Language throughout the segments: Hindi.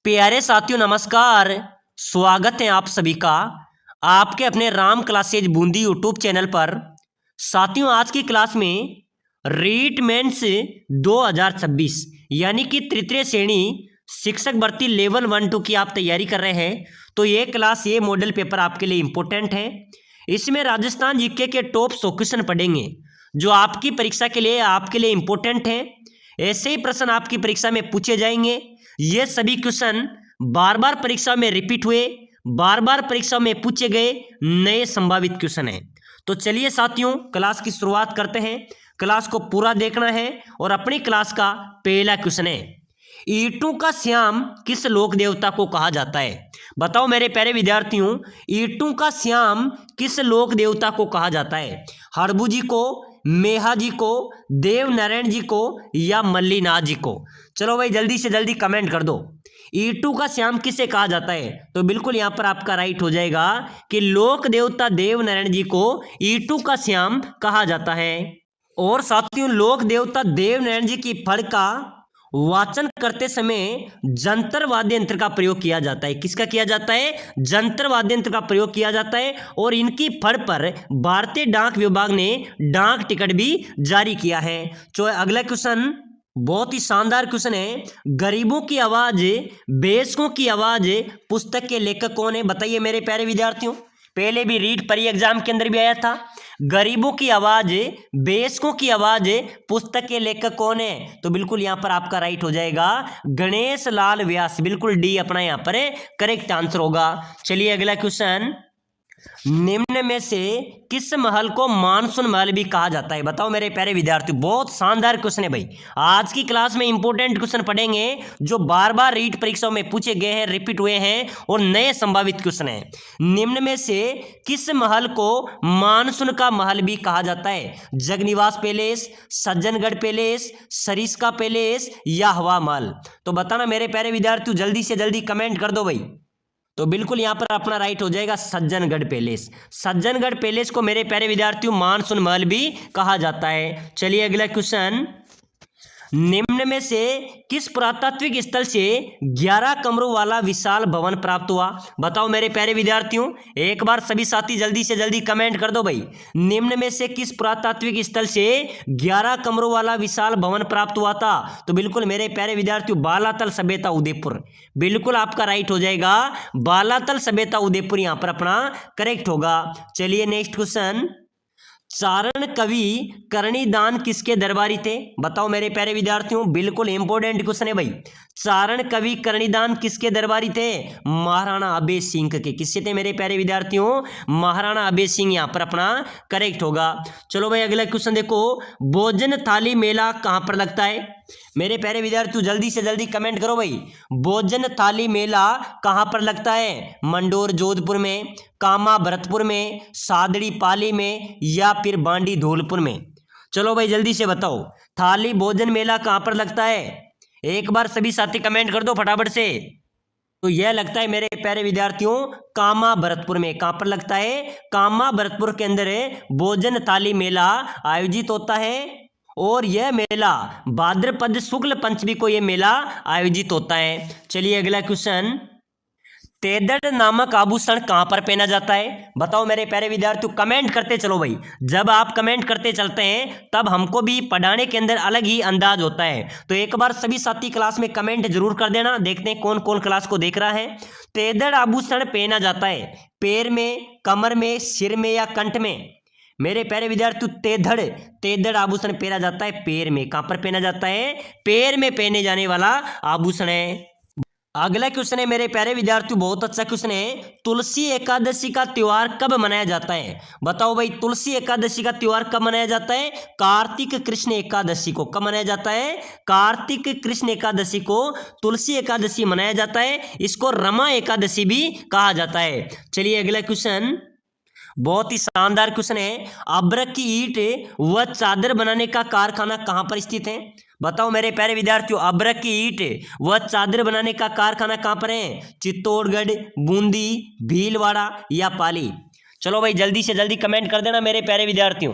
प्यारे साथियों नमस्कार। स्वागत है आप सभी का आपके अपने Ram classes Bundi YouTube channel पर। साथियों आज की क्लास में रीट मेंस 2026 यानी कि तृतीय श्रेणी शिक्षक भर्ती लेवल 1-2 की आप तैयारी कर रहे हैं तो ये क्लास ये मॉडल पेपर आपके लिए इम्पोर्टेंट है। इसमें राजस्थान जीके के टॉप 100 क्वेश्चन पढ़ेंगे जो आपकी परीक्षा के लिए आपके लिए इम्पोर्टेंट है। ऐसे ही प्रश्न आपकी परीक्षा में पूछे जाएंगे। ये सभी क्वेश्चन बार बार परीक्षा में रिपीट हुए, बार बार परीक्षा में पूछे गए नए संभावित क्वेश्चन हैं। तो चलिए साथियों क्लास की शुरुआत करते हैं। क्लास को पूरा देखना है और अपनी क्लास का पहला क्वेश्चन है, ईंटों का श्याम किस लोक देवता को कहा जाता है? बताओ मेरे प्यारे विद्यार्थियों, ईंटों का श्याम किस लोक देवता को कहा जाता है? हड़बू जी को, मेहा जी को, देव नारायण जी को या मल्लीनाथ जी को? चलो भाई जल्दी से जल्दी कमेंट कर दो। ईंटों का श्याम किसे कहा जाता है? तो बिल्कुल यहाँ पर आपका राइट हो जाएगा कि लोक देवता देव नारायण जी को ईंटों का श्याम कहा जाता है। और साथियों लोक देवता देव नारायण जी की फड़ का वाचन करते समय जंतर वाद्य यंत्र का प्रयोग किया जाता है। किसका किया जाता है? जंतर वाद्य यंत्र का प्रयोग किया जाता है। और इनकी फड़ पर भारतीय डाक विभाग ने डाक टिकट भी जारी किया है। तो अगला क्वेश्चन बहुत ही शानदार क्वेश्चन है, गरीबों की आवाज बेशकों की आवाज पुस्तक के लेखक कौन है? बताइए मेरे प्यारे विद्यार्थियों, पहले भी रीट परी एग्जाम के अंदर भी आया था। गरीबों की आवाज बेशकों की आवाज पुस्तक के लेखक कौन है? तो बिल्कुल यहां पर आपका राइट हो जाएगा गणेश लाल व्यास। बिल्कुल डी अपना यहां पर करेक्ट आंसर होगा। चलिए अगला क्वेश्चन, निम्न में से किस महल को मानसून महल भी कहा जाता है? बताओ मेरे प्यारे विद्यार्थी, बहुत शानदार क्वेश्चन है भाई। आज की क्लास में इंपॉर्टेंट क्वेश्चन पढ़ेंगे जो बार बार रीट परीक्षाओं में पूछे गए हैं, रिपीट हुए हैं और नए संभावित क्वेश्चन हैं। निम्न में से किस महल को मानसून का महल भी कहा जाता है? Jagniwas palace, Sajjangarh palace, Sariska palace या हवा महल? तो बताना मेरे प्यारे विद्यार्थियों, जल्दी से जल्दी कमेंट कर दो भाई। तो बिल्कुल यहां पर अपना राइट हो जाएगा सज्जनगढ़ पैलेस। सज्जनगढ़ पैलेस को मेरे प्यारे विद्यार्थियों मानसून महल भी कहा जाता है। चलिए अगला क्वेश्चन, निम्न में से किस पुरातात्विक स्थल से 11 कमरों वाला विशाल भवन प्राप्त हुआ? बताओ मेरे प्यारे विद्यार्थियों, एक बार सभी साथी जल्दी से जल्दी कमेंट कर दो भाई। निम्न में से किस पुरातात्विक स्थल से 11 कमरों वाला विशाल भवन प्राप्त हुआ था? तो बिल्कुल मेरे प्यारे विद्यार्थियों बालातल सभ्यता उदयपुर। बिल्कुल आपका राइट हो जाएगा बालातल सभ्यता उदयपुर, यहां पर अपना करेक्ट होगा। चलिए नेक्स्ट क्वेश्चन, चारण कवि करणीदान किसके दरबारी थे? बताओ मेरे प्यारे विद्यार्थियों, बिल्कुल इंपॉर्टेंट क्वेश्चन है भाई। चारण कवि करणीदान किसके दरबारी थे? महाराणा अभय सिंह के। किससे थे मेरे प्यारे विद्यार्थियों? महाराणा अभय सिंह, यहां पर अपना करेक्ट होगा। चलो भाई अगला क्वेश्चन देखो, भोजन थाली मेला कहां पर लगता है? मेरे प्यारे विद्यार्थियों जल्दी से जल्दी कमेंट करो भाई। भोजन थाली मेला कहां पर लगता है? मंडोर जोधपुर में, कामा भरतपुर में, सादड़ी पाली में या फिर बांडी धौलपुर में? चलो भाई जल्दी से बताओ, थाली भोजन मेला कहां पर लगता है? एक बार सभी साथी कमेंट कर दो फटाफट से। तो यह लगता है मेरे प्यारे विद्यार्थियों कामा भरतपुर में। कहां पर लगता है? कामा भरतपुर के अंदर भोजन थाली मेला आयोजित होता है। और यह मेला भाद्रपद शुक्ल पंचमी को यह मेला आयोजित होता है। चलिए अगला क्वेश्चन, तेदड़ नामक आभूषण कहां पर पहना जाता है? बताओ मेरे प्यारे विद्यार्थियों, कमेंट करते चलो भाई। जब आप कमेंट करते चलते हैं तब हमको भी पढ़ाने के अंदर अलग ही अंदाज होता है। तो एक बार सभी साथी क्लास में कमेंट जरूर कर देना, देखते हैं कौन कौन क्लास को देख रहा है। तेदड़ आभूषण पहना जाता है पैर में, कमर में, सिर में या कंठ में? मेरे प्यारे विद्यार्थियों तेदड़ आभूषण पहना जाता है पैर में। कहां पर पहना जाता है? पैर में पहने जाने वाला आभूषण है। अगला क्वेश्चन है मेरे प्यारे विद्यार्थियों, बहुत अच्छा क्वेश्चन है, तुलसी एकादशी का त्योहार कब मनाया जाता है? बताओ भाई तुलसी एकादशी का त्योहार कब मनाया जाता है? कार्तिक कृष्ण एकादशी को। कब मनाया जाता है? कार्तिक कृष्ण एकादशी को तुलसी एकादशी मनाया जाता है। इसको रमा एकादशी भी कहा जाता है। चलिए अगला क्वेश्चन, बहुत ही शानदार क्वेश्चन है, अभ्रक की ईंट व चादर बनाने का कारखाना कहां पर स्थित है? बताओ मेरे प्यारे विद्यार्थियों, अभ्रक की ईंट व चादर बनाने का कारखाना कहां पर है? चित्तौड़गढ़, बूंदी, भीलवाड़ा या पाली? चलो भाई जल्दी से जल्दी कमेंट कर देना मेरे प्यारे विद्यार्थियों।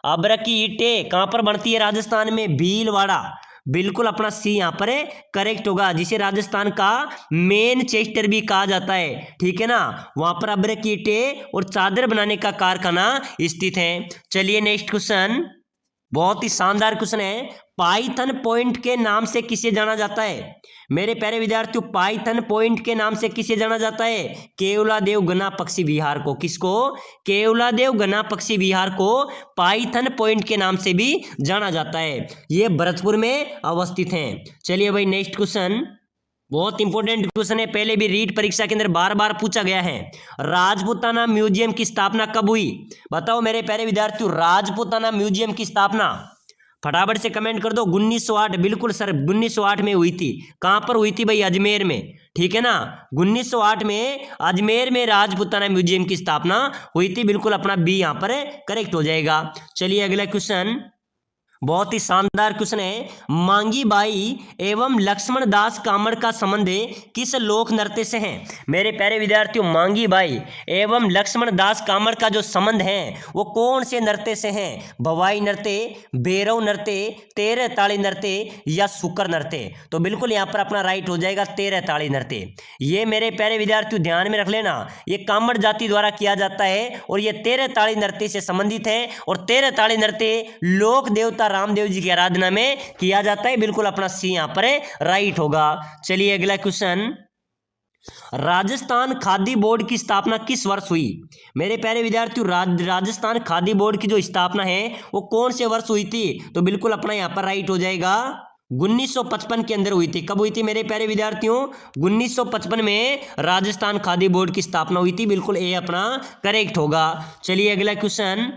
अभ्रक की ईंटें कहां पर बनती है राजस्थान में? भीलवाड़ा। बिल्कुल अपना सी यहाँ पर करेक्ट होगा, जिसे राजस्थान का मैनचेस्टर भी कहा जाता है, ठीक है ना। वहां पर अब्रक ईंटें और चादर बनाने का कारखाना स्थित है। चलिए नेक्स्ट क्वेश्चन, बहुत ही शानदार क्वेश्चन है। पाइथन पॉइंट के नाम से किसे जाना जाता है? मेरे प्यारे विद्यार्थियों, पाइथन पॉइंट के नाम से किसे जाना जाता है? केवलादेव गना पक्षी विहार को। किसको? केवलादेव गना पक्षी विहार को पाइथन पॉइंट के नाम से भी जाना जाता है। ये भरतपुर में अवस्थित है। चलिए भाई नेक्स्ट क्वेश्चन, बहुत इंपॉर्टेंट क्वेश्चन है, पहले भी रीट परीक्षा के अंदर बार बार पूछा गया है। राजपूताना म्यूजियम की स्थापना कब हुई? बताओ मेरे प्यारे विद्यार्थियों, राजपूताना म्यूजियम की स्थापना फटाफट से कमेंट कर दो। 1908, बिल्कुल सर 1908 में हुई थी। कहां पर हुई थी भाई? अजमेर में, ठीक है ना। 1908 में अजमेर में राजपूताना म्यूजियम की स्थापना हुई थी। बिल्कुल अपना बी यहां पर करेक्ट हो जाएगा। चलिए अगला क्वेश्चन, बहुत ही शानदार क्वेश्चन है। मांगी बाई एवं लक्ष्मण दास कामड़ का संबंध किस लोक नृत्य से है? मेरे प्यारे विद्यार्थियों, मांगी बाई एवं लक्ष्मण दास कामड़ का जो संबंध है वो कौन से नृत्य से है? भवाई नृत्य, भैरव नृत्य, तेरह ताड़ी नृत्य या शुकर नृत्य? तो बिल्कुल यहाँ पर अपना राइट हो जाएगा तेरह ताड़ी नृत्य। ये मेरे प्यारे विद्यार्थियों ध्यान में रख लेना, ये कामड़ जाति द्वारा किया जाता है और ये तेरह ताड़ी नृत्य से संबंधित है। और तेरह ताड़ी नृत्य लोक देवता रामदेव जी की आराधना में किया जाता है। बिल्कुल अपना सी यहां पर राइट होगा। चलिए अगला क्वेश्चन, राजस्थान खादी बोर्ड की स्थापना किस वर्ष हुई? मेरे प्यारे विद्यार्थियों, राजस्थान खादी बोर्ड की जो स्थापना है वो कौन से वर्ष हुई थी? तो बिल्कुल अपना यहां पर राइट हो जाएगा 1955 के अंदर हुई थी। कब हुई थी मेरे प्यारे विद्यार्थियों? 1955 में राजस्थान खादी बोर्ड की स्थापना हुई थी। बिल्कुल ए अपना करेक्ट होगा। चलिए अगला क्वेश्चन,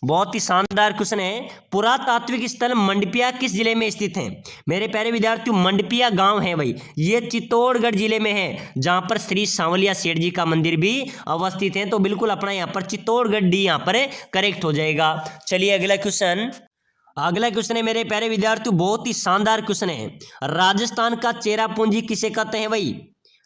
बहुत ही शानदार क्वेश्चन है। पुरातात्विक स्थल मंडपिया किस जिले में स्थित है? मेरे प्यारे विद्यार्थियों, मंडपिया गांव है भाई, ये चित्तौड़गढ़ जिले में है, जहां पर श्री सांवलिया सेठ जी का मंदिर भी अवस्थित है। तो बिल्कुल अपना यहां पर चित्तौड़गढ़ डी यहां पर करेक्ट हो जाएगा। चलिए अगला क्वेश्चन, अगला क्वेश्चन है मेरे प्यारे विद्यार्थियों, बहुत ही शानदार क्वेश्चन है। राजस्थान का चेरापूंजी किसे कहते हैं भाई?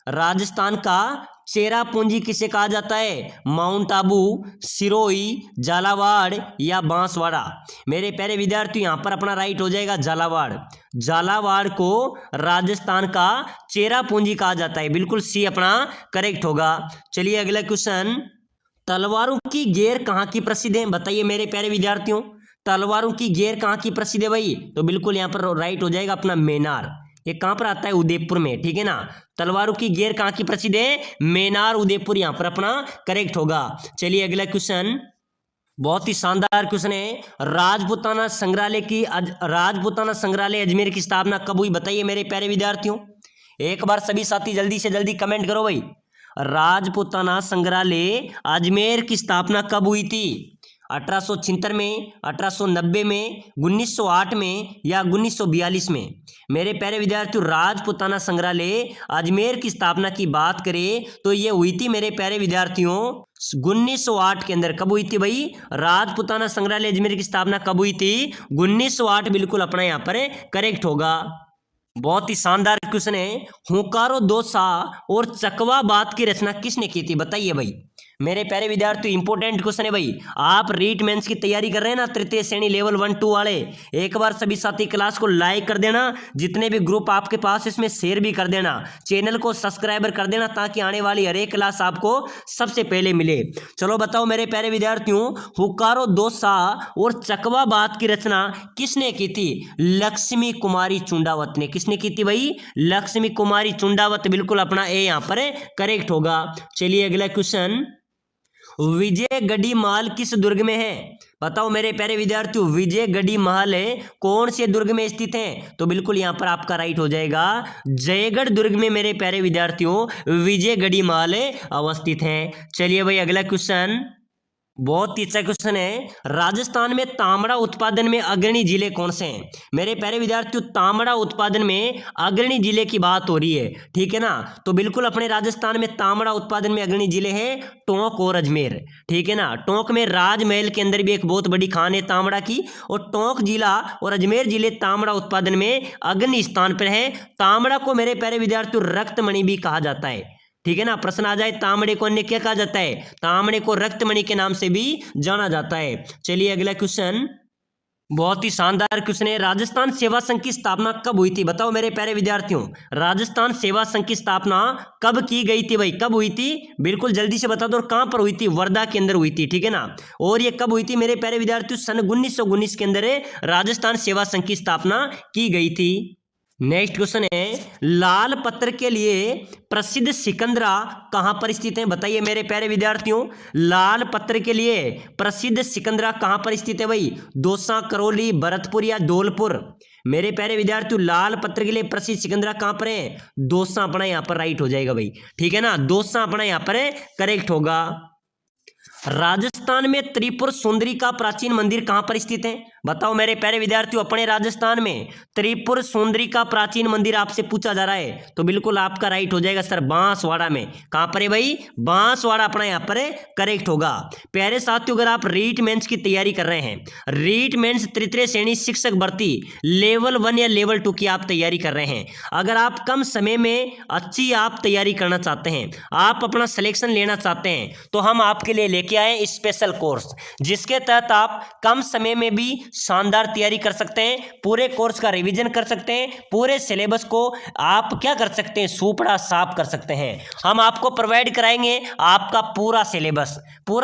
राजस्थान का चेरापूंजी किसे कहा जाता है? माउंट आबू, सिरोही, झालावाड़ या बांसवाड़ा? मेरे प्यारे विद्यार्थी यहां पर अपना राइट हो जाएगा झालावाड़। झालावाड़ को राजस्थान का चेरापूंजी कहा जाता है। बिल्कुल सी अपना करेक्ट होगा। चलिए अगला क्वेश्चन, तलवारों की घेर कहाँ की प्रसिद्ध है? बताइए मेरे प्यारे विद्यार्थियों, तलवारों की घेर कहाँ की प्रसिद्ध है भाई? तो बिल्कुल यहाँ पर राइट हो जाएगा अपना मेनार। ये कहाँ पर आता है? उदयपुर में, ठीक है ना। तलवारों की घेर कहाँ की प्रसिद्ध है? मेनार, उदयपुर यहाँ पर अपना करेक्ट होगा। चलिए अगला क्वेश्चन, बहुत ही शानदार क्वेश्चन है। राजपूताना संग्रहालय अजमेर की स्थापना कब हुई? बताइए मेरे प्यारे विद्यार्थियों, एक बार सभी साथी जल्दी से जल्दी कमेंट करो भाई। राजपूताना संग्रहालय अजमेर की स्थापना कब हुई थी? 1876 में, 1890 में, 1908 में या 1942 में? मेरे प्यारे विद्यार्थियों, राजपूताना संग्रहालय अजमेर की स्थापना की बात करें तो ये हुई थी मेरे प्यारे विद्यार्थियों 1908 के अंदर। कब हुई थी भाई? राजपूताना संग्रहालय अजमेर की स्थापना कब हुई थी? 1908। बिल्कुल अपना यहाँ पर करेक्ट होगा। बहुत ही शानदार क्वेश्चन है। हुंकारो दो सा और चकवा बात की रचना किसने की थी? बताइए भाई मेरे प्यारे विद्यार्थी, इंपॉर्टेंट क्वेश्चन है भाई। आप रीट मेंस की तैयारी कर रहे हैं ना, तृतीय श्रेणी लेवल 1 2 वाले, एक बार सभी साथी क्लास को लाइक कर देना, जितने भी ग्रुप आपके पास इसमें शेयर भी कर देना, चैनल को सब्सक्राइबर कर देना, ताकि आने वाली हर एक क्लास आपको सबसे पहले मिले। चलो बताओ मेरे प्यारे विद्यार्थियों, हुंकारो दो सा और चकवा बात की रचना किसने की थी? लक्ष्मी कुमारी चुंडावत ने। किसने की थी भाई? लक्ष्मी कुमारी चुंडावत। बिल्कुल अपना ए यहाँ पर करेक्ट होगा। चलिए अगला क्वेश्चन, विजयगढ़ी महल किस दुर्ग में है? बताओ मेरे प्यारे विद्यार्थियों, विजयगढ़ी महल कौन से दुर्ग में स्थित है? तो बिल्कुल यहां पर आपका राइट हो जाएगा जयगढ़ दुर्ग में मेरे प्यारे विद्यार्थियों विजयगढ़ी महल अवस्थित है। चलिए भाई अगला क्वेश्चन, बहुत ही अच्छा क्वेश्चन है। राजस्थान में तांबड़ा उत्पादन में अग्रणी जिले कौन से हैं? मेरे प्यारे विद्यार्थियों, तांबड़ा उत्पादन में अग्रणी जिले की बात हो रही है, ठीक है ना। तो बिल्कुल अपने राजस्थान में तांबड़ा उत्पादन में अग्रणी जिले हैं टोंक और अजमेर, ठीक है ना। टोंक में राजमहल के अंदर भी एक बहुत बड़ी खान है तांबड़ा की, और टोंक जिला और अजमेर जिले तांबड़ा उत्पादन में अग्रणी स्थान पर है। तांबड़ा को मेरे प्यारे विद्यार्थियों रक्तमणि भी कहा जाता है, ठीक है ना। प्रश्न आ जाए तांबड़े को अन्य क्या कहा जाता है? तांबड़े को रक्तमणि के नाम से भी जाना जाता है। चलिए अगला क्वेश्चन, बहुत ही शानदार क्वेश्चन है। राजस्थान सेवा संघ की स्थापना कब हुई थी? बताओ मेरे प्यारे विद्यार्थियों, राजस्थान सेवा संघ की स्थापना कब की गई थी भाई? कब हुई थी? बिल्कुल जल्दी से बता दो। और कहां पर हुई थी? वर्धा के अंदर हुई थी, ठीक है ना। और ये कब हुई थी मेरे प्यारे विद्यार्थियों? सन 1919 के अंदर राजस्थान सेवा संघ की स्थापना की गई थी। नेक्स्ट क्वेश्चन है, लाल पत्थर के लिए प्रसिद्ध सिकंदरा कहां पर स्थित है? बताइए मेरे प्यारे विद्यार्थियों, लाल पत्थर के लिए प्रसिद्ध सिकंदरा कहां पर स्थित है भाई? दौसा, करौली, भरतपुर या धौलपुर? मेरे प्यारे विद्यार्थियों, लाल पत्थर के लिए प्रसिद्ध सिकंदरा कहां पर है? दौसा अपना यहां पर राइट हो जाएगा भाई, ठीक है ना। दौसा अपना यहां पर करेक्ट होगा। राजस्थान में त्रिपुर सुंदरी का प्राचीन मंदिर कहां पर स्थित है? बताओ मेरे प्यारे विद्यार्थियों, अपने राजस्थान में त्रिपुर सुंदरी का प्राचीन मंदिर आपसे पूछा जा रहा है, तो बिल्कुल आपका राइट हो जाएगा सर, बांसवाड़ा में। कहां पर है भाई? बांसवाड़ा अपना यहां पर करेक्ट होगा। प्यारे साथियों, अगर आप रीट मेंस की तैयारी कर रहे हैं, रीट मेंस तृतीय श्रेणी शिक्षक भर्ती लेवल 1 या लेवल 2 की आप तैयारी कर रहे हैं, अगर आप कम समय में अच्छी आप तैयारी करना चाहते हैं, आप अपना सिलेक्शन लेना चाहते हैं, तो हम आपके लिए लेके आए स्पेशल कोर्स, जिसके तहत आप कम समय में भी शानदार तैयारी कर सकते हैं, पूरे कोर्स का रिवीजन कर सकते हैं, पूरे सिलेबस को आप क्या कर सकते हैं? सूपड़ा साफ कर सकते हैं। हम आपको प्रोवाइड कराएंगे आपका पूरा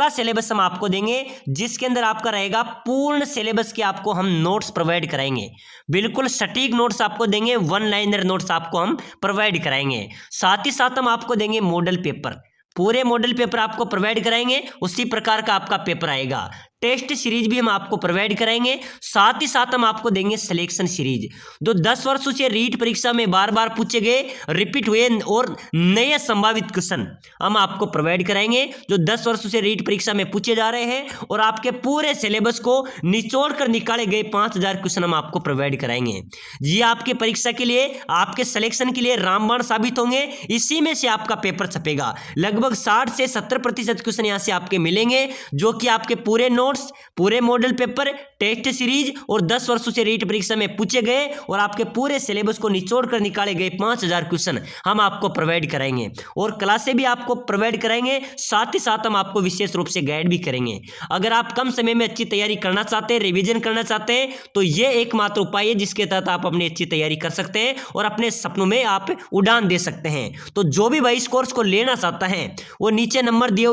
सिलेबस हम आपको देंगे, जिसके अंदर आपका रहेगा पूर्ण सिलेबस के आपको हम नोट्स प्रोवाइड कराएंगे, बिल्कुल सटीक नोट्स आपको देंगे, वन लाइनर नोट्स आपको हम प्रोवाइड कराएंगे। साथ ही साथ हम आपको देंगे मॉडल पेपर, पूरे मॉडल पेपर आपको प्रोवाइड कराएंगे, उसी प्रकार का आपका पेपर आएगा। टेस्ट सीरीज भी हम आपको प्रोवाइड कराएंगे, साथ ही साथ हम आपको देंगे सिलेक्शन सीरीज, जो 10 वर्षों से रीट परीक्षा में बार बार पूछे गए, रिपीट हुए और नए संभावित क्वेश्चन हम आपको प्रोवाइड कराएंगे, जो 10 वर्षों से रीट परीक्षा में पूछे जा रहे हैं, और आपके पूरे सिलेबस को निचोड़ कर निकाले गए 5000 क्वेश्चन हम आपको प्रोवाइड कराएंगे। ये आपके परीक्षा के लिए, आपके सिलेक्शन के लिए रामबाण साबित होंगे। इसी में से आपका पेपर छपेगा। लगभग 60 से 70% क्वेश्चन यहाँ से आपके मिलेंगे, जो कि आपके पूरे नोट्स, पूरे मॉडल पेपर, टेस्ट सीरीज और 10 वर्षों से रीट परीक्षा में पूछे गए और आपके पूरे सिलेबस को निचोड़ कर निकाले गए 5000 क्वेश्चन हम आपको प्रोवाइड कराएंगे, और क्लासें भी आपको प्रोवाइड कराएंगे। साथ ही साथ हम आपको विशेष रूप से गाइड भी करेंगे। अगर आप कम समय में अच्छी तैयारी करना चाहते हैं, रिवीजन करना चाहते हैं, तो ये एकमात्र उपाय है जिसके तहत आप अपनी अच्छी तैयारी कर सकते हैं और अपने सपनों में आप उड़ान दे सकते हैं। तो जो भी भाई इस कोर्स को लेना चाहता है, वो नीचे नंबर दिए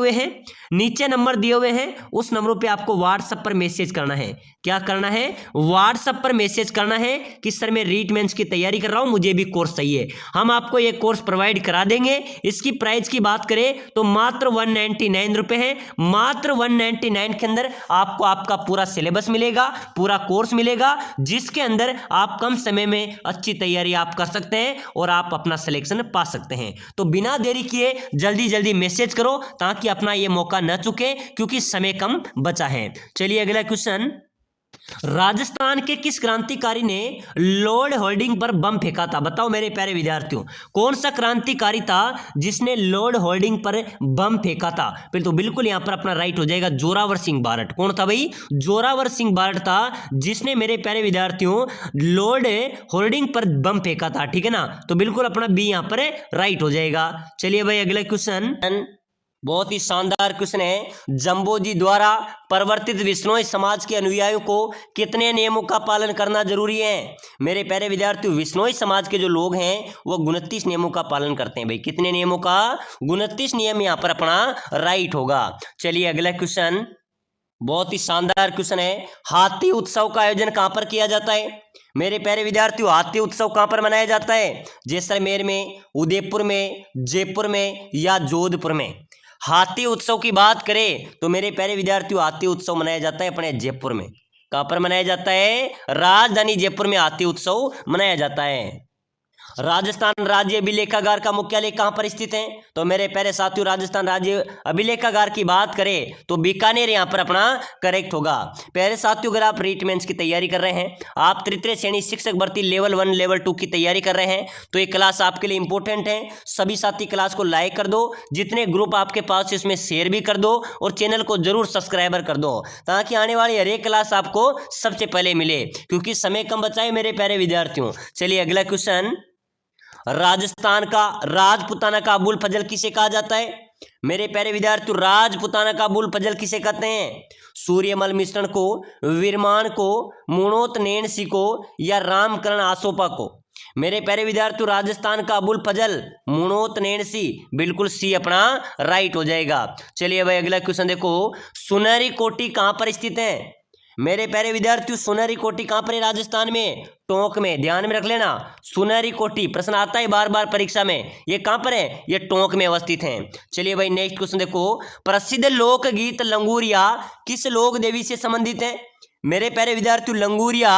हुए हैं, उस नंबरों पे आपको व्हाट्सएप पर मैसेज करना है। क्या करना है? व्हाट्सएप पर मैसेज करना है कि सर मैं रीट मेंस की तैयारी कर रहा हूं, मुझे भी कोर्स चाहिए। हम आपको ये कोर्स प्रोवाइड करा देंगे। इसकी प्राइस की बात करें तो मात्र 199 रुपए है। मात्र 199 के अंदर आपको आपका पूरा सिलेबस मिलेगा, पूरा कोर्स मिलेगा, जिसके अंदर आप कम समय में अच्छी तैयारी आप कर सकते हैं और आप अपना सिलेक्शन पा सकते हैं। तो बिना देरी किए जल्दी जल्दी मैसेज करो, ताकि अपना ये मौका न चुके, क्योंकि समय कम बचा है। चलिए अगला क्वेश्चन, राजस्थान के किस क्रांतिकारी ने लॉर्ड होल्डिंग पर बम फेंका था? बताओ मेरे प्यारे विद्यार्थियों, कौन सा क्रांतिकारी था जिसने लॉर्ड होल्डिंग पर बम फेंका था? फिर तो बिल्कुल यहां पर अपना राइट हो जाएगा, जोरावर सिंह बारट। कौन था भाई? जोरावर सिंह बारट था, जिसने मेरे प्यारे विद्यार्थियों लॉर्ड होल्डिंग पर बम फेंका था, ठीक है ना। तो बिल्कुल अपना बी यहां पर राइट हो जाएगा। चलिए भाई अगला क्वेश्चन, बहुत ही शानदार क्वेश्चन है। जंबोजी द्वारा परिवर्तित विश्नोई समाज के अनुयायियों को कितने नियमों का पालन करना जरूरी है? मेरे प्यारे विद्यार्थियों, विश्नोई वो के जो लोग हैं वो 29 नियमों का पालन करते हैं भाई। कितने नियमों का? 29 नियम यहाँ पर अपना राइट होगा। चलिए अगला क्वेश्चन, बहुत ही शानदार क्वेश्चन है। हाथी उत्सव का आयोजन कहां पर किया जाता है? मेरे प्यारे विद्यार्थियों, हाथी उत्सव कहां पर मनाया जाता है? जैसलमेर में, उदयपुर में, जयपुर में या जोधपुर में? हाथी उत्सव की बात करें तो मेरे प्यारे विद्यार्थियों, हाथी उत्सव मनाया जाता है अपने जयपुर में। कहां पर मनाया जाता है? राजधानी जयपुर में हाथी उत्सव मनाया जाता है। राजस्थान राज्य अभिलेखागार का मुख्यालय कहां पर स्थित है? तो मेरे प्यारे साथियों, राजस्थान राज्य अभिलेखागार की बात करें तो बीकानेर यहां पर अपना करेक्ट होगा। प्यारे साथियों, अगर आप रीट मेंस की तैयारी कर रहे हैं, आप तृतीय श्रेणी शिक्षक भर्ती लेवल 1 लेवल 2 की तैयारी कर रहे हैं, तो ये क्लास आपके लिए इंपॉर्टेंट है। सभी साथी क्लास को लाइक कर दो, जितने ग्रुप आपके पास इसमें शेयर भी कर दो, और चैनल को जरूर सब्सक्राइबर कर दो, ताकि आने वाली हर एक क्लास आपको सबसे पहले मिले, क्योंकि समय कम बचा है मेरे प्यारे विद्यार्थियों। चलिए अगला क्वेश्चन, राजस्थान का राजपुताना का अबुल फजल किसे कहा जाता है? मेरे प्यारे विद्यार्थियों, राजपुताना का मूल पजल किसे कहते हैं? सूर्यमल मिश्रण को, विरमान को, मुणोतनेनसी को या रामकरण आसोपा को? मेरे प्यारे विद्यार्थियों, राजस्थान का अबुल फजल मुणोतनेनसी, बिल्कुल सी अपना राइट हो जाएगा। चलिए भाई अगला क्वेश्चन देखो, सुनहरी कोटी कहां पर स्थित है? मेरे प्यारे विद्यार्थियों, सुनहरी कोटी कहां पर है? राजस्थान में, टोंक में। ध्यान में रख लेना, सुनहरी कोटी प्रश्न आता है बार बार परीक्षा में, ये कहां पर है? ये टोंक में अवस्थित है। चलिए भाई नेक्स्ट क्वेश्चन देखो, प्रसिद्ध लोकगीत लंगूरिया किस लोक देवी से संबंधित है? मेरे प्यारे विद्यार्थियों, लंगूरिया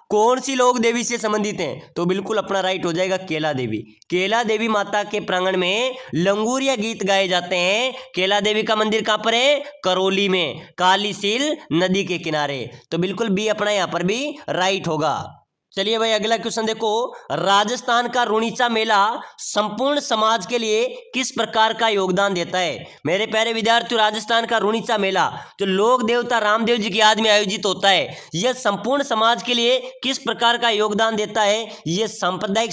कौन सी लोक देवी से संबंधित हैं? तो बिल्कुल अपना राइट हो जाएगा केला देवी। केला देवी माता के प्रांगण में लंगूरिया गीत गाए जाते हैं। केला देवी का मंदिर कहां पर है? करौली में, कालीसील नदी के किनारे। तो बिल्कुल बी अपना यहां पर भी राइट होगा। चलिए भाई अगला क्वेश्चन देखो, राजस्थान का रुणीचा मेला संपूर्ण समाज के लिए किस प्रकार का योगदान देता है? मेरे प्यारे विद्यार्थियों, राजस्थान का रुणीचा मेला जो लोक देवता रामदेव जी की याद में आयोजित होता है, यह संपूर्ण समाज के लिए किस प्रकार का योगदान देता है? यह सांप्रदायिक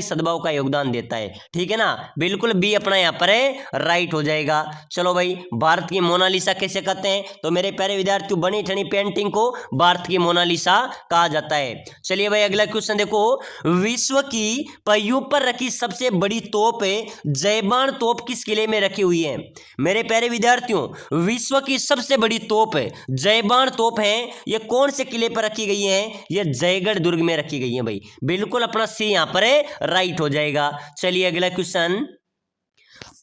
सद्भाव का योगदान देता है। ठीक है ना, बिल्कुल बी अपना यहाँ पर है राइट हो जाएगा। चलो भाई, भारत की मोनालिसा कैसे कहते हैं? तो मेरे प्यारे विद्यार्थियों, बनी ठनी पेंटिंग को भारत की मोनालिसा कहा जाता है। चलिए भाई अगला क्वेश्चन देखो, विश्व की पहियों पर रखी सबसे बड़ी तोप जयबान तोप किस किले में रखी हुई है? मेरे प्यारे विद्यार्थियों, विश्व की सबसे बड़ी तोप जयबान तोप है, ये कौन से किले पर रखी गई है? ये जयगढ़ दुर्ग में रखी गई है भाई। बिल्कुल अपना सी यहां पर राइट हो जाएगा। चलिए अगला क्वेश्चन,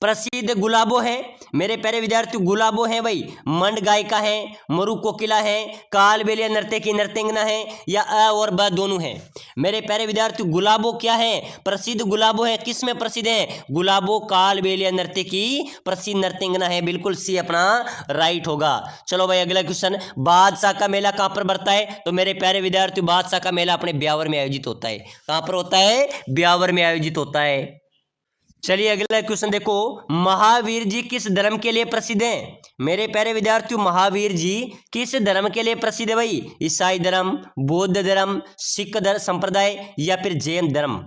प्रसिद्ध गुलाबो है। मेरे प्यारे विद्यार्थियों, गुलाबो है भाई, मंड गायिका है, मरु कोकिला है, कालबेलिया नृत्य की नर्तंगना है या अ और ब दोनों है? मेरे प्यारे विद्यार्थियों, गुलाबो क्या है? प्रसिद्ध गुलाबो है। किस में प्रसिद्ध है? गुलाबो कालबेलिया नृत्य की प्रसिद्ध नर्तंगना है। बिल्कुल सी अपना राइट होगा। चलो भाई अगला क्वेश्चन, बादशाह का मेला कहां पर बढ़ता है? तो मेरे प्यारे विद्यार्थियों, बादशाह का मेला अपने ब्यावर में आयोजित होता है। कहां पर होता है? ब्यावर में आयोजित होता है। चलिए अगला क्वेश्चन देखो, महावीर जी किस धर्म के लिए प्रसिद्ध हैं? मेरे प्यारे विद्यार्थियों, महावीर जी किस धर्म के लिए प्रसिद्ध है भाई? ईसाई धर्म, बौद्ध धर्म, सिख धर्म संप्रदाय या फिर जैन धर्म?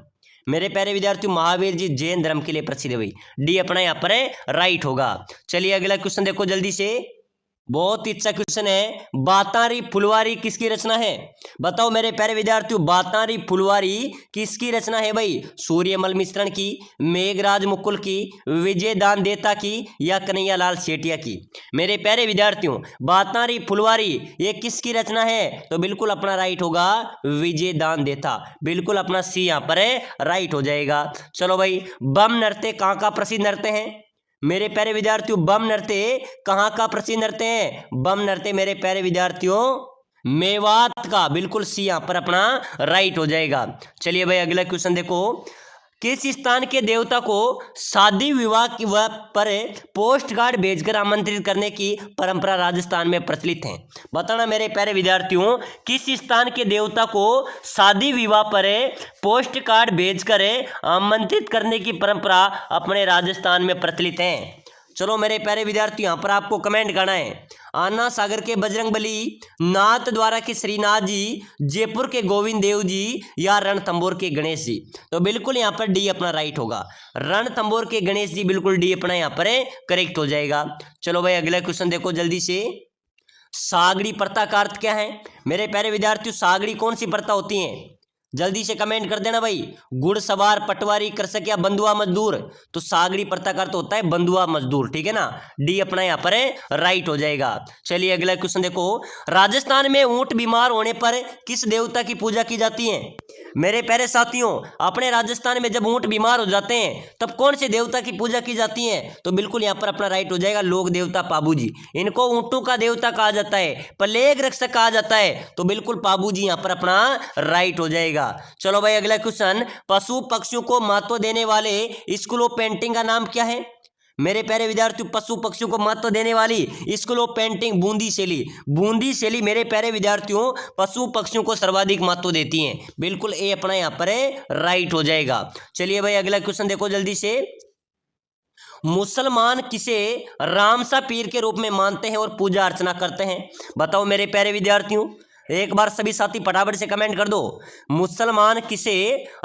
मेरे प्यारे विद्यार्थियों, महावीर जी जैन धर्म के लिए प्रसिद्ध है भाई। डी अपना यहाँ पर राइट होगा। चलिए अगला क्वेश्चन देखो जल्दी से, बहुत ही अच्छा क्वेश्चन है, बातारी फुलवारी किसकी रचना है? बताओ मेरे प्यारे विद्यार्थियों, बातारी फुलवारी किसकी रचना है भाई? सूर्यमल मिश्रण की, मेघराज मुकुल की, विजय दान देता की या कन्हैयालाल सेठिया की? मेरे प्यारे विद्यार्थियों, बातारी फुलवारी ये किसकी रचना है? तो बिल्कुल अपना राइट होगा विजय दान देता। बिल्कुल अपना सी यहाँ पर राइट हो जाएगा। चलो भाई, बम नृत्य कहाँ का प्रसिद्ध नृत्य है? मेरे प्यारे विद्यार्थियों, बम नृत्य कहाँ का प्रसिद्ध नृत्य है? बम नृत्य मेरे प्यारे विद्यार्थियों मेवात का। बिल्कुल सी यहाँ पर अपना राइट हो जाएगा। चलिए भाई अगला क्वेश्चन देखो, किस स्थान के देवता को शादी विवाह पर पोस्ट कार्ड भेजकर आमंत्रित करने की परंपरा राजस्थान में प्रचलित है? बताना मेरे प्यारे विद्यार्थियों, किस स्थान के देवता को शादी विवाह पर पोस्ट कार्ड भेजकर आमंत्रित करने की परंपरा अपने राजस्थान में प्रचलित है? चलो मेरे प्यारे विद्यार्थियों, यहाँ पर आपको कमेंट करना है, आना सागर के बजरंगबली, नाथ द्वारा के श्रीनाथ जी, जयपुर के गोविंद देव जी या रणथंबोर के गणेश जी? तो बिल्कुल यहाँ पर डी अपना राइट होगा, रणथंबोर के गणेश जी। बिल्कुल डी अपना यहाँ पर करेक्ट हो जाएगा। चलो भाई अगला क्वेश्चन देखो जल्दी से, सागड़ी प्रथा का अर्थ क्या है? मेरे प्यारे विद्यार्थियों, सागड़ी कौन सी प्रथा होती है? जल्दी से कमेंट कर देना भाई। घुड़सवार, पटवारी, कृषक या बंधुआ मजदूर? तो सागड़ी प्रथा का अर्थ होता है बंधुआ मजदूर। ठीक है ना, डी अपना यहाँ पर राइट हो जाएगा। चलिए अगला क्वेश्चन देखो, राजस्थान में ऊंट बीमार होने पर किस देवता की पूजा की जाती है? मेरे प्यारे साथियों, अपने राजस्थान में जब ऊंट बीमार हो जाते हैं तब कौन से देवता की पूजा की जाती है? तो बिल्कुल यहाँ पर अपना राइट हो जाएगा लोक देवता पाबू जी। इनको ऊंटों का देवता कहा जाता है, प्लेग रक्षक कहा जाता है। तो बिल्कुल पाबू जी यहाँ पर अपना राइट हो जाएगा। चलो भाई अगला क्वेश्चन, पशु पक्षियों को महत्व देने वाले स्कूल ऑफ पेंटिंग का नाम क्या है? मेरे प्यारे विद्यार्थियों, पशु पक्षियों को महत्व देने वाली स्कूल ऑफ पेंटिंग बूंदी शैली। बूंदी शैली मेरे प्यारे विद्यार्थियों पशु पक्षियों को सर्वाधिक महत्व देती हैं। बिल्कुल ए अपना यहाँ पर राइट हो जाएगा। चलिए भाई अगला क्वेश्चन देखो जल्दी से, मुसलमान किसे रामसा पीर के रूप में मानते हैं और पूजा अर्चना करते हैं? बताओ मेरे प्यारे विद्यार्थियों, एक बार सभी साथी फटाफट से कमेंट कर दो। मुसलमान किसे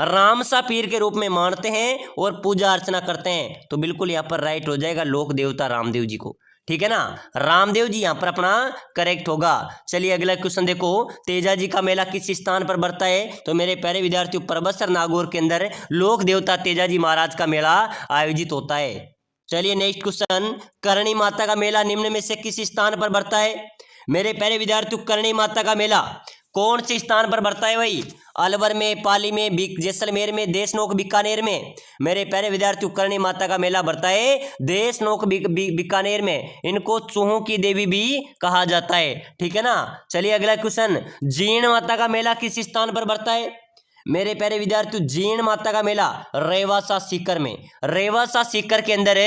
रामसा पीर के रूप में मानते हैं और पूजा अर्चना करते हैं? तो बिल्कुल यहाँ पर राइट हो जाएगा लोक देवता रामदेव जी को। ठीक है ना, रामदेव जी यहाँ पर अपना करेक्ट होगा। चलिए अगला क्वेश्चन देखो, तेजा जी का मेला किस स्थान पर बढ़ता है? तो मेरे प्यारे विद्यार्थियों, परबतसर नागौर के अंदर लोक देवता तेजा जी महाराज का मेला आयोजित होता है। चलिए नेक्स्ट क्वेश्चन, करणी माता का मेला निम्न में से किस स्थान पर बढ़ता है? मेरे प्यारे विद्यार्थियों, करणी माता का मेला कौन से स्थान पर बढ़ता है भाई? अलवर में, पाली में, जैसलमेर में, देशनोक बीकानेर में? मेरे प्यारे विद्यार्थियों, करणी माता का मेला बढ़ता है देशनोक बीकानेर में। इनको चूहों की देवी भी कहा जाता है। ठीक है ना। चलिए अगला क्वेश्चन, जीण माता का मेला किस स्थान पर बढ़ता है? मेरे प्यारे विद्यार्थियों, जीण माता का मेला रेवासा सीकर में, रेवासा सीकर के अंदर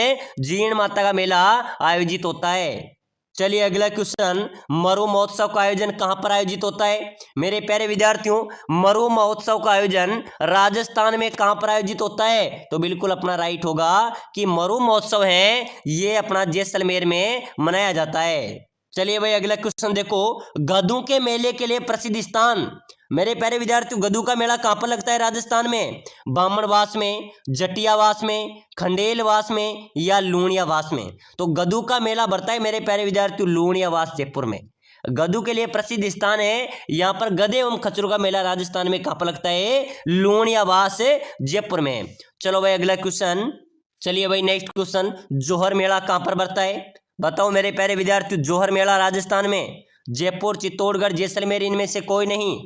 जीण माता का मेला आयोजित होता है। चलिए अगला क्वेश्चन, मरु महोत्सव का आयोजन कहां पर आयोजित होता है? मेरे प्यारे विद्यार्थियों, मरु महोत्सव का आयोजन राजस्थान में कहां पर आयोजित होता है? तो बिल्कुल अपना राइट होगा कि मरु महोत्सव है ये अपना जैसलमेर में मनाया जाता है। चलिए भाई अगला क्वेश्चन देखो, गधों के मेले के लिए प्रसिद्ध स्थान? मेरे प्यारे विद्यार्थियों, गधों का मेला कहां पर लगता है राजस्थान में? बामणवास में, जटियावास में, खंडेलवास में या लूणियावास में? तो गधों का मेला बढ़ता है मेरे प्यारे विद्यार्थियों लूणियावास जयपुर में। गधों के लिए प्रसिद्ध स्थान है यहाँ पर गधे एवं खच्चरों का मेला राजस्थान में कहां पर लगता है? लूणियावास जयपुर में। चलो भाई अगला क्वेश्चन, चलिए भाई नेक्स्ट क्वेश्चन, जोहर मेला कहां पर बढ़ता है? बताओ मेरे प्यारे विद्यार्थियों, जोहर मेला राजस्थान में, जयपुर, चित्तौड़गढ़, जैसलमेर, इनमें से कोई नहीं।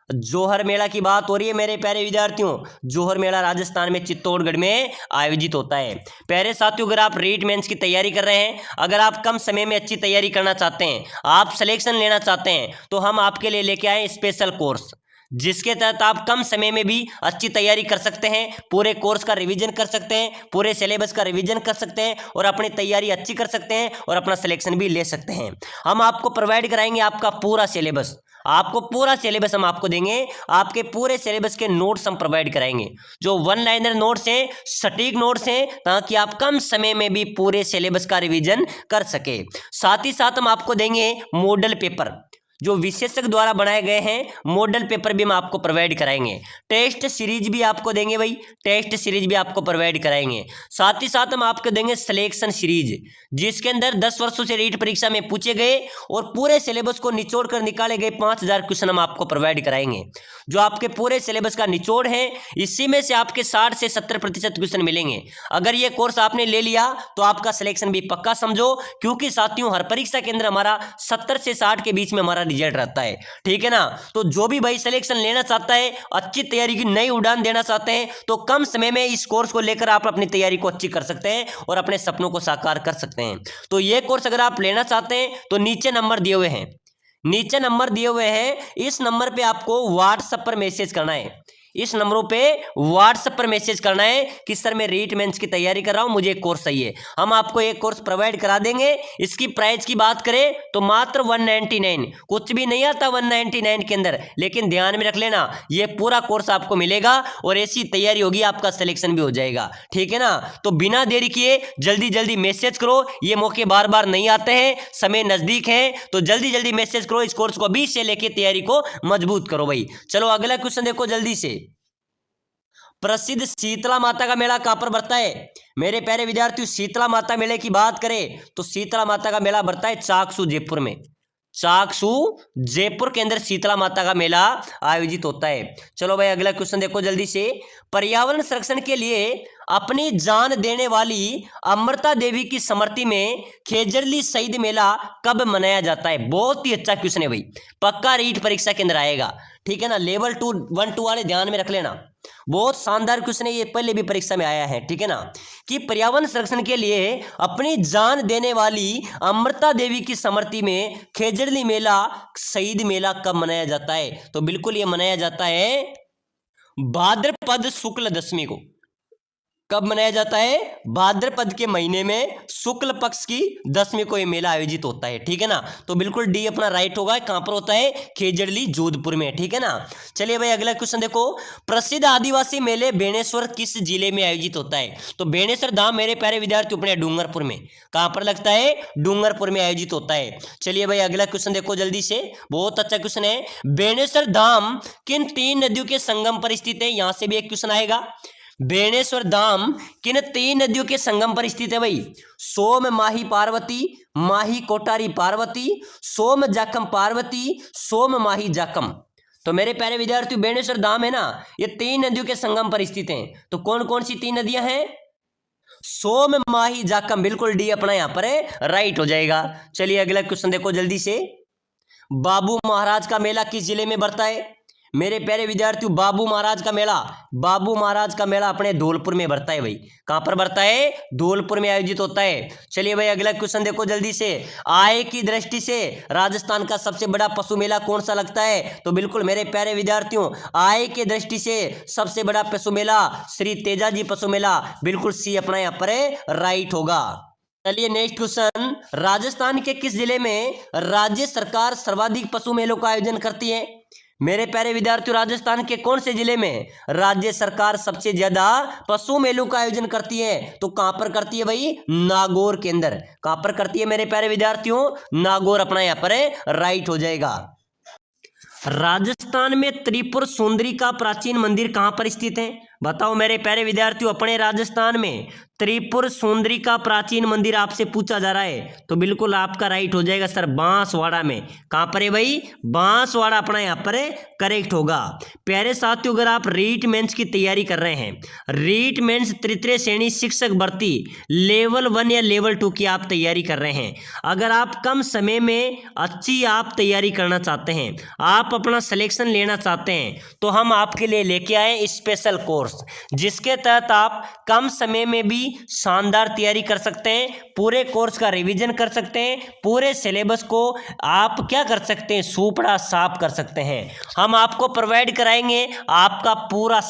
जोहर मेला की बात हो रही है मेरे प्यारे विद्यार्थियों, जोहर मेला राजस्थान में चित्तौड़गढ़ में आयोजित होता है। प्यारे साथियों, अगर आप रीट मेंस की तैयारी कर रहे हैं, अगर आप कम समय में अच्छी तैयारी करना चाहते हैं, आप सिलेक्शन लेना चाहते हैं, तो हम आपके लिए लेके आए स्पेशल कोर्स, जिसके तहत आप कम समय में भी अच्छी तैयारी कर सकते हैं, पूरे कोर्स का रिवीजन कर सकते हैं, पूरे सिलेबस का रिवीजन कर सकते हैं और अपनी तैयारी अच्छी कर सकते हैं और अपना सिलेक्शन भी ले सकते हैं। हम आपको प्रोवाइड कराएंगे आपका पूरा सिलेबस, आपको पूरा सिलेबस हम आपको देंगे, आपके पूरे सिलेबस के नोट्स हम प्रोवाइड कराएंगे, जो वन लाइनर नोट्स हैं, सटीक नोट्स हैं, ताकि आप कम समय में भी पूरे सिलेबस का रिवीजन कर सके। साथ ही साथ हम आपको देंगे मॉडल पेपर, जो विशेषज्ञ द्वारा बनाए गए हैं, मॉडल पेपर भी हम आपको प्रोवाइड कराएंगे। टेस्ट सीरीज भी आपको देंगे भाई, टेस्ट सीरीज भी आपको प्रोवाइड कराएंगे। साथ ही साथ हम आपको देंगे सिलेक्शन सीरीज, जिसके अंदर 10 वर्षों से रीट परीक्षा में पूछे गए और पूरे सिलेबस को निचोड़ कर निकाले गए 5000 क्वेश्चन हम आपको प्रोवाइड कराएंगे, जो आपके पूरे सिलेबस का निचोड़ है। इसी में से आपके 60 से 70% क्वेश्चन मिलेंगे। अगर ये कोर्स आपने ले लिया तो आपका सिलेक्शन भी पक्का समझो, क्योंकि साथियों हर परीक्षा के अंदर हमारा 70 से 60 के बीच में हमारा रिजल्ट रहता है। ठीक है ना। तो जो भी भाई सिलेक्शन लेना चाहता है, अच्छी तैयारी की नई उड़ान देना चाहते हैं, तो कम समय में इस कोर्स को लेकर आप अपनी तैयारी को अच्छी कर सकते हैं और अपने सपनों को साकार कर सकते हैं। तो ये कोर्स अगर आप लेना चाहते हैं तो नीचे नंबर दिए हुए हैं, नीचे नंबर दिए हुए हैं, इस नंबर पे आपको व्हाट्सएप पर मैसेज करना है, इस नंबरों पे व्हाट्सएप पर मैसेज करना है कि सर मैं रीट मेंस की तैयारी कर रहा हूं, मुझे एक कोर्स चाहिए। हम आपको एक कोर्स प्रोवाइड करा देंगे। इसकी प्राइस की बात करें तो मात्र 199, कुछ भी नहीं आता 199 के अंदर, लेकिन ध्यान में रख लेना ये पूरा कोर्स आपको मिलेगा और ऐसी तैयारी होगी आपका सिलेक्शन भी हो जाएगा। ठीक है ना। तो बिना देरी किए जल्दी जल्दी मैसेज करो, ये मौके बार बार नहीं आते हैं, समय नजदीक है, तो जल्दी जल्दी मैसेज करो, इस कोर्स को अभी से लेके तैयारी को मजबूत करो भाई। चलो अगला क्वेश्चन देखो जल्दी से, प्रसिद्ध शीतला माता का मेला कहां पर बढ़ता है? मेरे प्यारे विद्यार्थियों, शीतला माता मेले की बात करें तो शीतला माता का मेला बढ़ता है चाकसू जयपुर में, चाकसू जयपुर के अंदर शीतला माता का मेला आयोजित होता है। चलो भाई अगला क्वेश्चन देखो जल्दी से, पर्यावरण संरक्षण के लिए अपनी जान देने वाली अमृता देवी की स्मृति में खेजड़ली शहीद मेला कब मनाया जाता है? बहुत ही अच्छा क्वेश्चन है भाई, पक्का रीट परीक्षा के अंदर आएगा। ठीक है ना। लेवल 2 1 2 वाले ध्यान में रख लेना, बहुत शानदार क्वेश्चन है, ये पहले भी परीक्षा में आया है। ठीक है ना, कि पर्यावरण संरक्षण के लिए अपनी जान देने वाली अमृता देवी की स्मृति में खेजड़ली मेला शहीद मेला कब मनाया जाता है? तो बिल्कुल ये मनाया जाता है भाद्रपद शुक्ल दशमी को, कब मनाया जाता है? भाद्रपद के महीने में शुक्ल पक्ष की 10वीं को ये मेला आयोजित होता है, ठीक है ना। तो बिल्कुल डी अपना राइट होगा। कहां पर होता है? खेजड़ली जोधपुर में, ठीक है ना। चलिए भाई अगला क्वेश्चन देखो, प्रसिद्ध आदिवासी मेले बेणेश्वर किस जिले में आयोजित होता है? तो बेणेश्वर धाम मेरे प्यारे विद्यार्थी अपने डूंगरपुर में। कहां पर लगता है? डूंगरपुर में आयोजित होता है। चलिए भाई अगला क्वेश्चन देखो जल्दी से, बहुत अच्छा क्वेश्चन है। बेणेश्वर धाम किन 3 नदियों के संगम पर स्थित है? यहां से भी एक क्वेश्चन आएगा। बेणेश्वर धाम किन 3 नदियों के संगम पर स्थित है भाई? सोम माही पार्वती, माही कोटारी पार्वती, सोम जाकम पार्वती, सोम माही जाकम। तो मेरे प्यारे विद्यार्थियों बेणेश्वर धाम है ना, ये 3 नदियों के संगम पर स्थित हैं। तो कौन कौन सी 3 नदियां हैं? सोम माही जाकम, बिल्कुल डी अपना यहां पर है, राइट हो जाएगा। चलिए अगला क्वेश्चन देखो जल्दी से, बाबू महाराज का मेला किस जिले में बढ़ता है? मेरे प्यारे विद्यार्थियों बाबू महाराज का मेला अपने धौलपुर में बढ़ता है भाई। कहां पर बढ़ता है? धौलपुर में आयोजित होता है। चलिए भाई अगला क्वेश्चन देखो जल्दी से, आय की दृष्टि से राजस्थान का सबसे बड़ा पशु मेला कौन सा लगता है? तो बिल्कुल मेरे प्यारे विद्यार्थियों आय की दृष्टि से सबसे बड़ा पशु मेला श्री तेजाजी पशु मेला, बिल्कुल सी अपना यहां पर राइट होगा। चलिए नेक्स्ट क्वेश्चन, राजस्थान के किस जिले में राज्य सरकार सर्वाधिक पशु मेलों का आयोजन करती है? मेरे प्यारे विद्यार्थियों राजस्थान के कौन से जिले में राज्य सरकार सबसे ज्यादा पशु मेलों का आयोजन करती है? तो कहां पर करती है भाई? नागौर के अंदर। कहां पर करती है मेरे प्यारे विद्यार्थियों? नागौर अपना यहां पर राइट हो जाएगा। राजस्थान में त्रिपुर सुंदरी का प्राचीन मंदिर कहां पर स्थित है? बताओ मेरे प्यारे विद्यार्थियों, अपने राजस्थान में त्रिपुर सुंदरी का प्राचीन मंदिर आपसे पूछा जा रहा है, तो बिल्कुल आपका राइट हो जाएगा सर बांसवाड़ा में। कहां पर है भाई? बांसवाड़ा अपना यहां पर करेक्ट होगा। प्यारे साथियों अगर आप रीट मेंस की तैयारी कर रहे हैं, रीट मेंस तृतीय श्रेणी शिक्षक भर्ती लेवल 1 या लेवल 2 की आप तैयारी कर रहे हैं, अगर आप कम समय में अच्छी आप तैयारी करना चाहते हैं, आप अपना सिलेक्शन लेना चाहते हैं, तो हम आपके लिए लेके आए स्पेशल कोर्स, जिसके तहत आप कम समय में भी शानदार तैयारी कर सकते हैं, पूरे कोर्स का रिवीजन कर सकते हैं, पूरे सिलेबस को आप क्या कर सकते हैं? सूपड़ा साफ कर सकते हैं। हम आपको प्रोवाइड कराएंगे आपका पूरा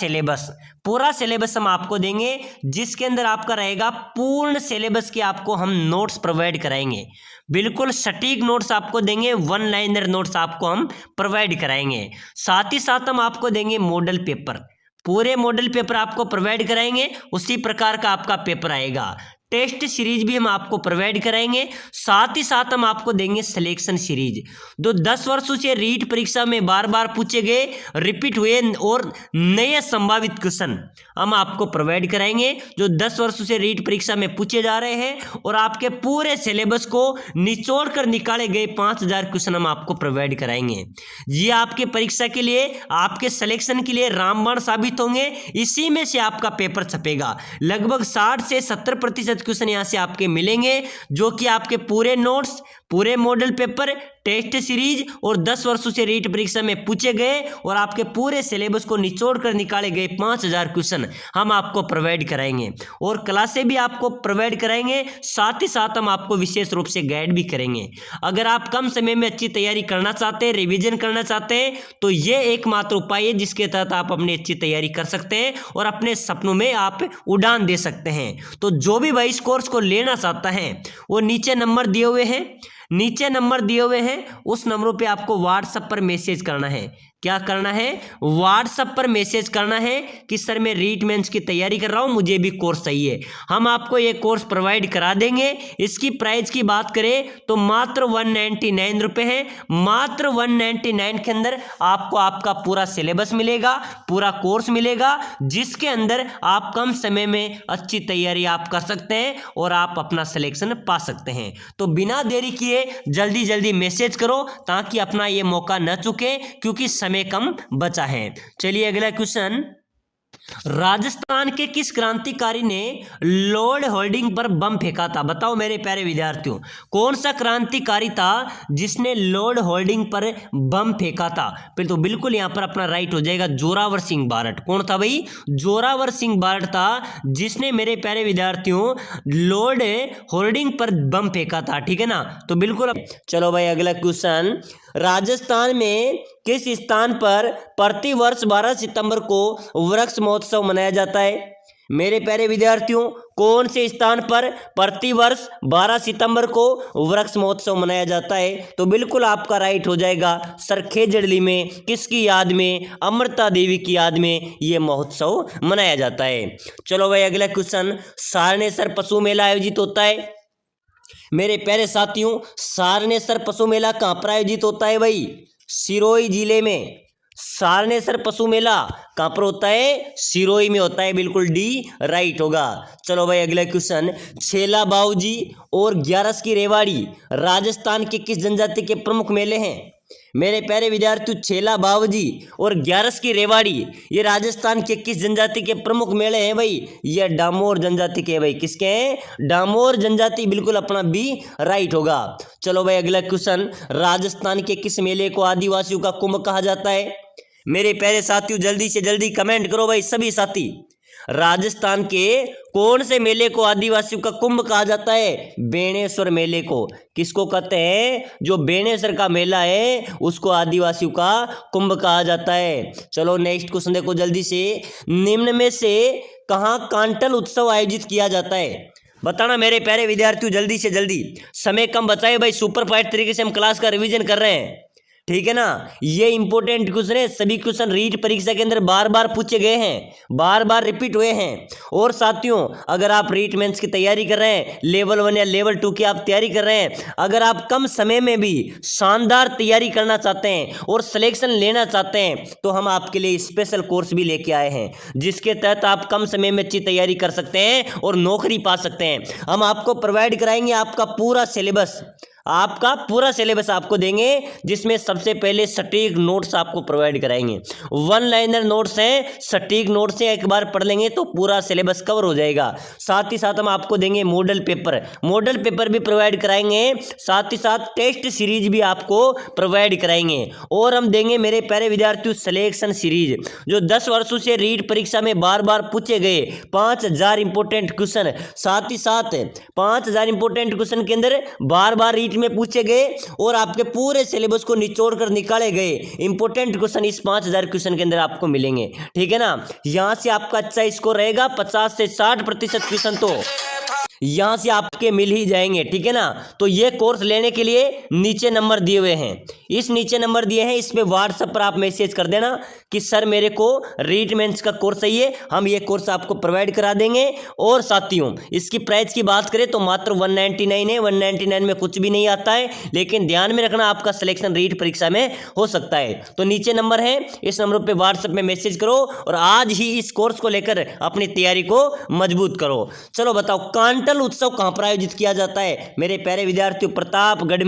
सिलेबस हम आपको देंगे, जिसके अंदर आपका रहेगा पूर्ण सिलेबस के आपको हम नोट्स प्रोवाइड कराएंगे, बिल्कुल सटीक नोट्स आपको देंगे, 1 लाइनर नोट्स आपको हम प्रोवाइड कराएंगे। साथ ही साथ हम आपको देंगे मॉडल पेपर, पूरे मॉडल पेपर आपको प्रोवाइड कराएंगे, उसी प्रकार का आपका पेपर आएगा। टेस्ट सीरीज भी हम आपको प्रोवाइड कराएंगे, साथ ही साथ हम आपको देंगे सिलेक्शन सीरीज, जो 10 वर्षों से रीट परीक्षा में बार बार पूछे गए, रिपीट हुए और नए संभावित क्वेश्चन हम आपको प्रोवाइड कराएंगे, जो 10 वर्षों से रीट परीक्षा में पूछे जा रहे हैं, और आपके पूरे सिलेबस को निचोड़ कर निकाले गए 5000 क्वेश्चन हम आपको प्रोवाइड कराएंगे। ये आपके परीक्षा के लिए, आपके सिलेक्शन के लिए रामबाण साबित होंगे। इसी में से आपका पेपर छपेगा, लगभग 60 से 70% क्वेश्चन यहां से आपके मिलेंगे, जो कि आपके पूरे नोट्स, पूरे मॉडल पेपर, टेस्ट सीरीज और 10 वर्षों से रीट परीक्षा में पूछे गए और आपके पूरे सिलेबस को निचोड़ कर निकाले गए 5000 क्वेश्चन हम आपको प्रोवाइड कराएंगे, और क्लासें भी आपको प्रोवाइड कराएंगे, साथ ही साथ हम आपको विशेष रूप से गाइड भी करेंगे। अगर आप कम समय में अच्छी तैयारी करना चाहते हैं, रिवीजन करना चाहते हैं, तो ये एकमात्र उपाय है जिसके तहत आप अपनी अच्छी तैयारी कर सकते हैं और अपने सपनों में आप उड़ान दे सकते हैं। तो जो भी भाई इस कोर्स को लेना चाहता है, वो नीचे नंबर दिए हुए हैं, उस नंबरों पे आपको व्हाट्सएप पर मैसेज करना है। क्या करना है? व्हाट्सएप पर मैसेज करना है कि सर मैं रीट मेंस की तैयारी कर रहा हूं, मुझे भी कोर्स चाहिए। हम आपको ये कोर्स प्रोवाइड करा देंगे। इसकी प्राइस की बात करें तो मात्र 199 रुपये है। मात्र 199 के अंदर आपको आपका पूरा सिलेबस मिलेगा, पूरा कोर्स मिलेगा, जिसके अंदर आप कम समय में अच्छी तैयारी आप कर सकते हैं और आप अपना सिलेक्शन पा सकते हैं। तो बिना देरी किए जल्दी मैसेज करो, ताकि अपना ये मौका न चुके, क्योंकि समय कम बचा है। चलिए अगला क्वेश्चन, राजस्थान के किस क्रांतिकारी ने लॉर्ड होल्डिंग पर बम फेंका था? बताओ मेरे प्यारे विद्यार्थियों, कौन सा क्रांतिकारी था जिसने लॉर्ड होल्डिंग पर बम फेंका था? फिर तो बिल्कुल यहां पर अपना राइट हो जाएगा जोरावर सिंह बारठ। कौन था भाई? जोरावर सिंह बारठ था जिसने मेरे प्यारे विद्यार्थियों लॉर्ड होल्डिंग पर बम फेंका था, ठीक है ना। तो बिल्कुल चलो भाई अगला क्वेश्चन, राजस्थान में किस स्थान पर प्रतिवर्ष 12 सितंबर को वृक्ष महोत्सव मनाया जाता है? मेरे प्यारे विद्यार्थियों, कौन से स्थान पर प्रतिवर्ष 12 सितंबर को वृक्ष महोत्सव मनाया जाता है? तो बिल्कुल आपका राइट हो जाएगा सरखेजड़ली में। किसकी याद में? अमृता देवी की याद में ये महोत्सव मनाया जाता है। चलो भाई अगला क्वेश्चन, सारनेसर पशु मेला आयोजित होता है। मेरे प्यारे साथियों, सारनेसर पशु मेला कहाँ पर आयोजित होता है भाई? सिरोही जिले में। सारनेसर पशु मेला कहाँ पर होता है? सिरोही में होता है। बिल्कुल डी राइट होगा। चलो भाई अगला क्वेश्चन, छेला बाऊजी और ग्यारस की रेवाड़ी राजस्थान के किस जनजाति के प्रमुख मेले हैं? मेरे प्यारे विद्यार्थियों, छेला बावजी और ग्यारस की रेवाड़ी ये राजस्थान के किस जनजाति के प्रमुख मेले हैं भाई? ये डामोर जनजाति के भाई। किसके हैं? डामोर जनजाति। बिल्कुल अपना बी राइट होगा। चलो भाई अगला क्वेश्चन, राजस्थान के किस मेले को आदिवासियों का कुंभ कहा जाता है? मेरे प्यारे साथियों जल्दी से जल्दी कमेंट करो भाई सभी साथी। राजस्थान के कौन से मेले को आदिवासियों का कुंभ कहा जाता है? बेणेश्वर मेले को। किसको कहते हैं? जो बेणेश्वर का मेला है उसको आदिवासियों का कुंभ कहा जाता है। चलो नेक्स्ट क्वेश्चन देखो जल्दी से, निम्न में से कहाँ कांटल उत्सव आयोजित किया जाता है? बताना मेरे प्यारे विद्यार्थियों जल्दी से जल्दी, समय कम बचाए भाई। सुपर फास्ट तरीके से हम क्लास का रिवीजन कर रहे हैं, ठीक है ना। ये इंपॉर्टेंट क्वेश्चन है, सभी क्वेश्चन रीट परीक्षा के अंदर बार बार पूछे गए हैं, बार बार रिपीट हुए हैं। और साथियों अगर आप रीट मेंस की तैयारी कर रहे हैं, लेवल 1 या लेवल 2 की आप तैयारी कर रहे हैं, अगर आप कम समय में भी शानदार तैयारी करना चाहते हैं और सिलेक्शन लेना चाहते हैं तो हम आपके लिए स्पेशल कोर्स भी लेके आए हैं, जिसके तहत आप कम समय में अच्छी तैयारी कर सकते हैं और नौकरी पा सकते हैं। हम आपको प्रोवाइड कराएंगे आपका पूरा सिलेबस, आपका पूरा सिलेबस आपको देंगे, जिसमें सबसे पहले सटीक नोट्स आपको प्रोवाइड कराएंगे। वन लाइनर नोट्स हैं, सटीक नोट्स हैं, एक बार पढ़ लेंगे तो पूरा सिलेबस कवर हो जाएगा। साथ ही साथ हम आपको देंगे मॉडल पेपर भी प्रोवाइड कराएंगे, साथ ही साथ टेस्ट सीरीज भी आपको प्रोवाइड कराएंगे। और हम देंगे मेरे प्यारे विद्यार्थियों सिलेक्शन सीरीज, जो 10 वर्षों से रीट परीक्षा में बार बार पूछे गए 5000 इंपोर्टेंट क्वेश्चन, साथ ही साथ 5000 इंपोर्टेंट क्वेश्चन के अंदर बार बार रीट में पूछे गए और आपके पूरे सिलेबस को निचोड़ कर निकाले गए इंपोर्टेंट क्वेश्चन इस 5000 क्वेश्चन के अंदर आपको मिलेंगे, ठीक है ना। यहां से आपका अच्छा स्कोर रहेगा, 50 से 60% क्वेश्चन तो यहां से आपके मिल ही जाएंगे, ठीक है ना। तो ये कोर्स लेने के लिए नीचे नंबर दिए हुए हैं, इस नीचे नंबर दिए हैं, इस पे व्हाट्सएप पर आप मैसेज कर देना कि सर मेरे को रीट मेंस का कोर्स चाहिए, हम ये कोर्स आपको प्रोवाइड करा देंगे। और साथियों इसकी प्राइस की बात करें तो मात्र 199 है, 199 में कुछ भी नहीं आता है, लेकिन ध्यान में रखना आपका सिलेक्शन रीट परीक्षा में हो सकता है। तो नीचे नंबर है, इस नंबर पे व्हाट्सएप में मैसेज करो और आज ही इस कोर्स को लेकर अपनी तैयारी को मजबूत करो। चलो बताओ कांटल उत्सव कहां पर आयोजित किया जाता है? मेरे प्यारे विद्यार्थियों प्रतापगढ़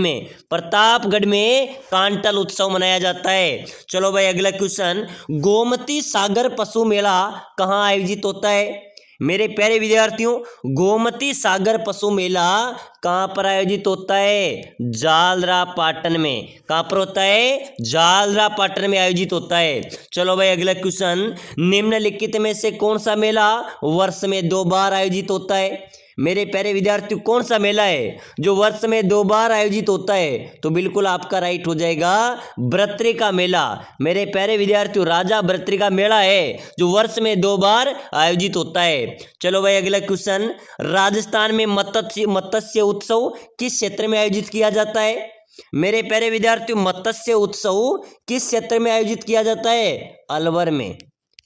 में कांटल उत्सव मनाया जाता है। चलो भाई अगला क्वेश्चन, गोमती सागर पशु मेला कहां आयोजित होता है? मेरे प्यारे विद्यार्थियों गोमती सागर पशु मेला कहां पर आयोजित होता है? झालरापाटन में। कहां पर होता है? झालरापाटन में आयोजित होता है। चलो भाई अगला क्वेश्चन, निम्नलिखित में से कौन सा मेला वर्ष में 2 बार आयोजित होता है? मेरे प्यारे विद्यार्थियों कौन सा मेला है जो वर्ष में 2 बार आयोजित होता है? तो बिल्कुल आपका राइट हो जाएगा भर्तृका मेला। मेरे प्यारे विद्यार्थियों राजा भर्तृका मेला है जो वर्ष में 2 बार आयोजित होता है। चलो भाई अगला क्वेश्चन, राजस्थान में मत्स्य उत्सव किस क्षेत्र में आयोजित किया जाता है? मेरे प्यारे विद्यार्थियों मत्स्य उत्सव किस क्षेत्र में आयोजित किया जाता है? अलवर में।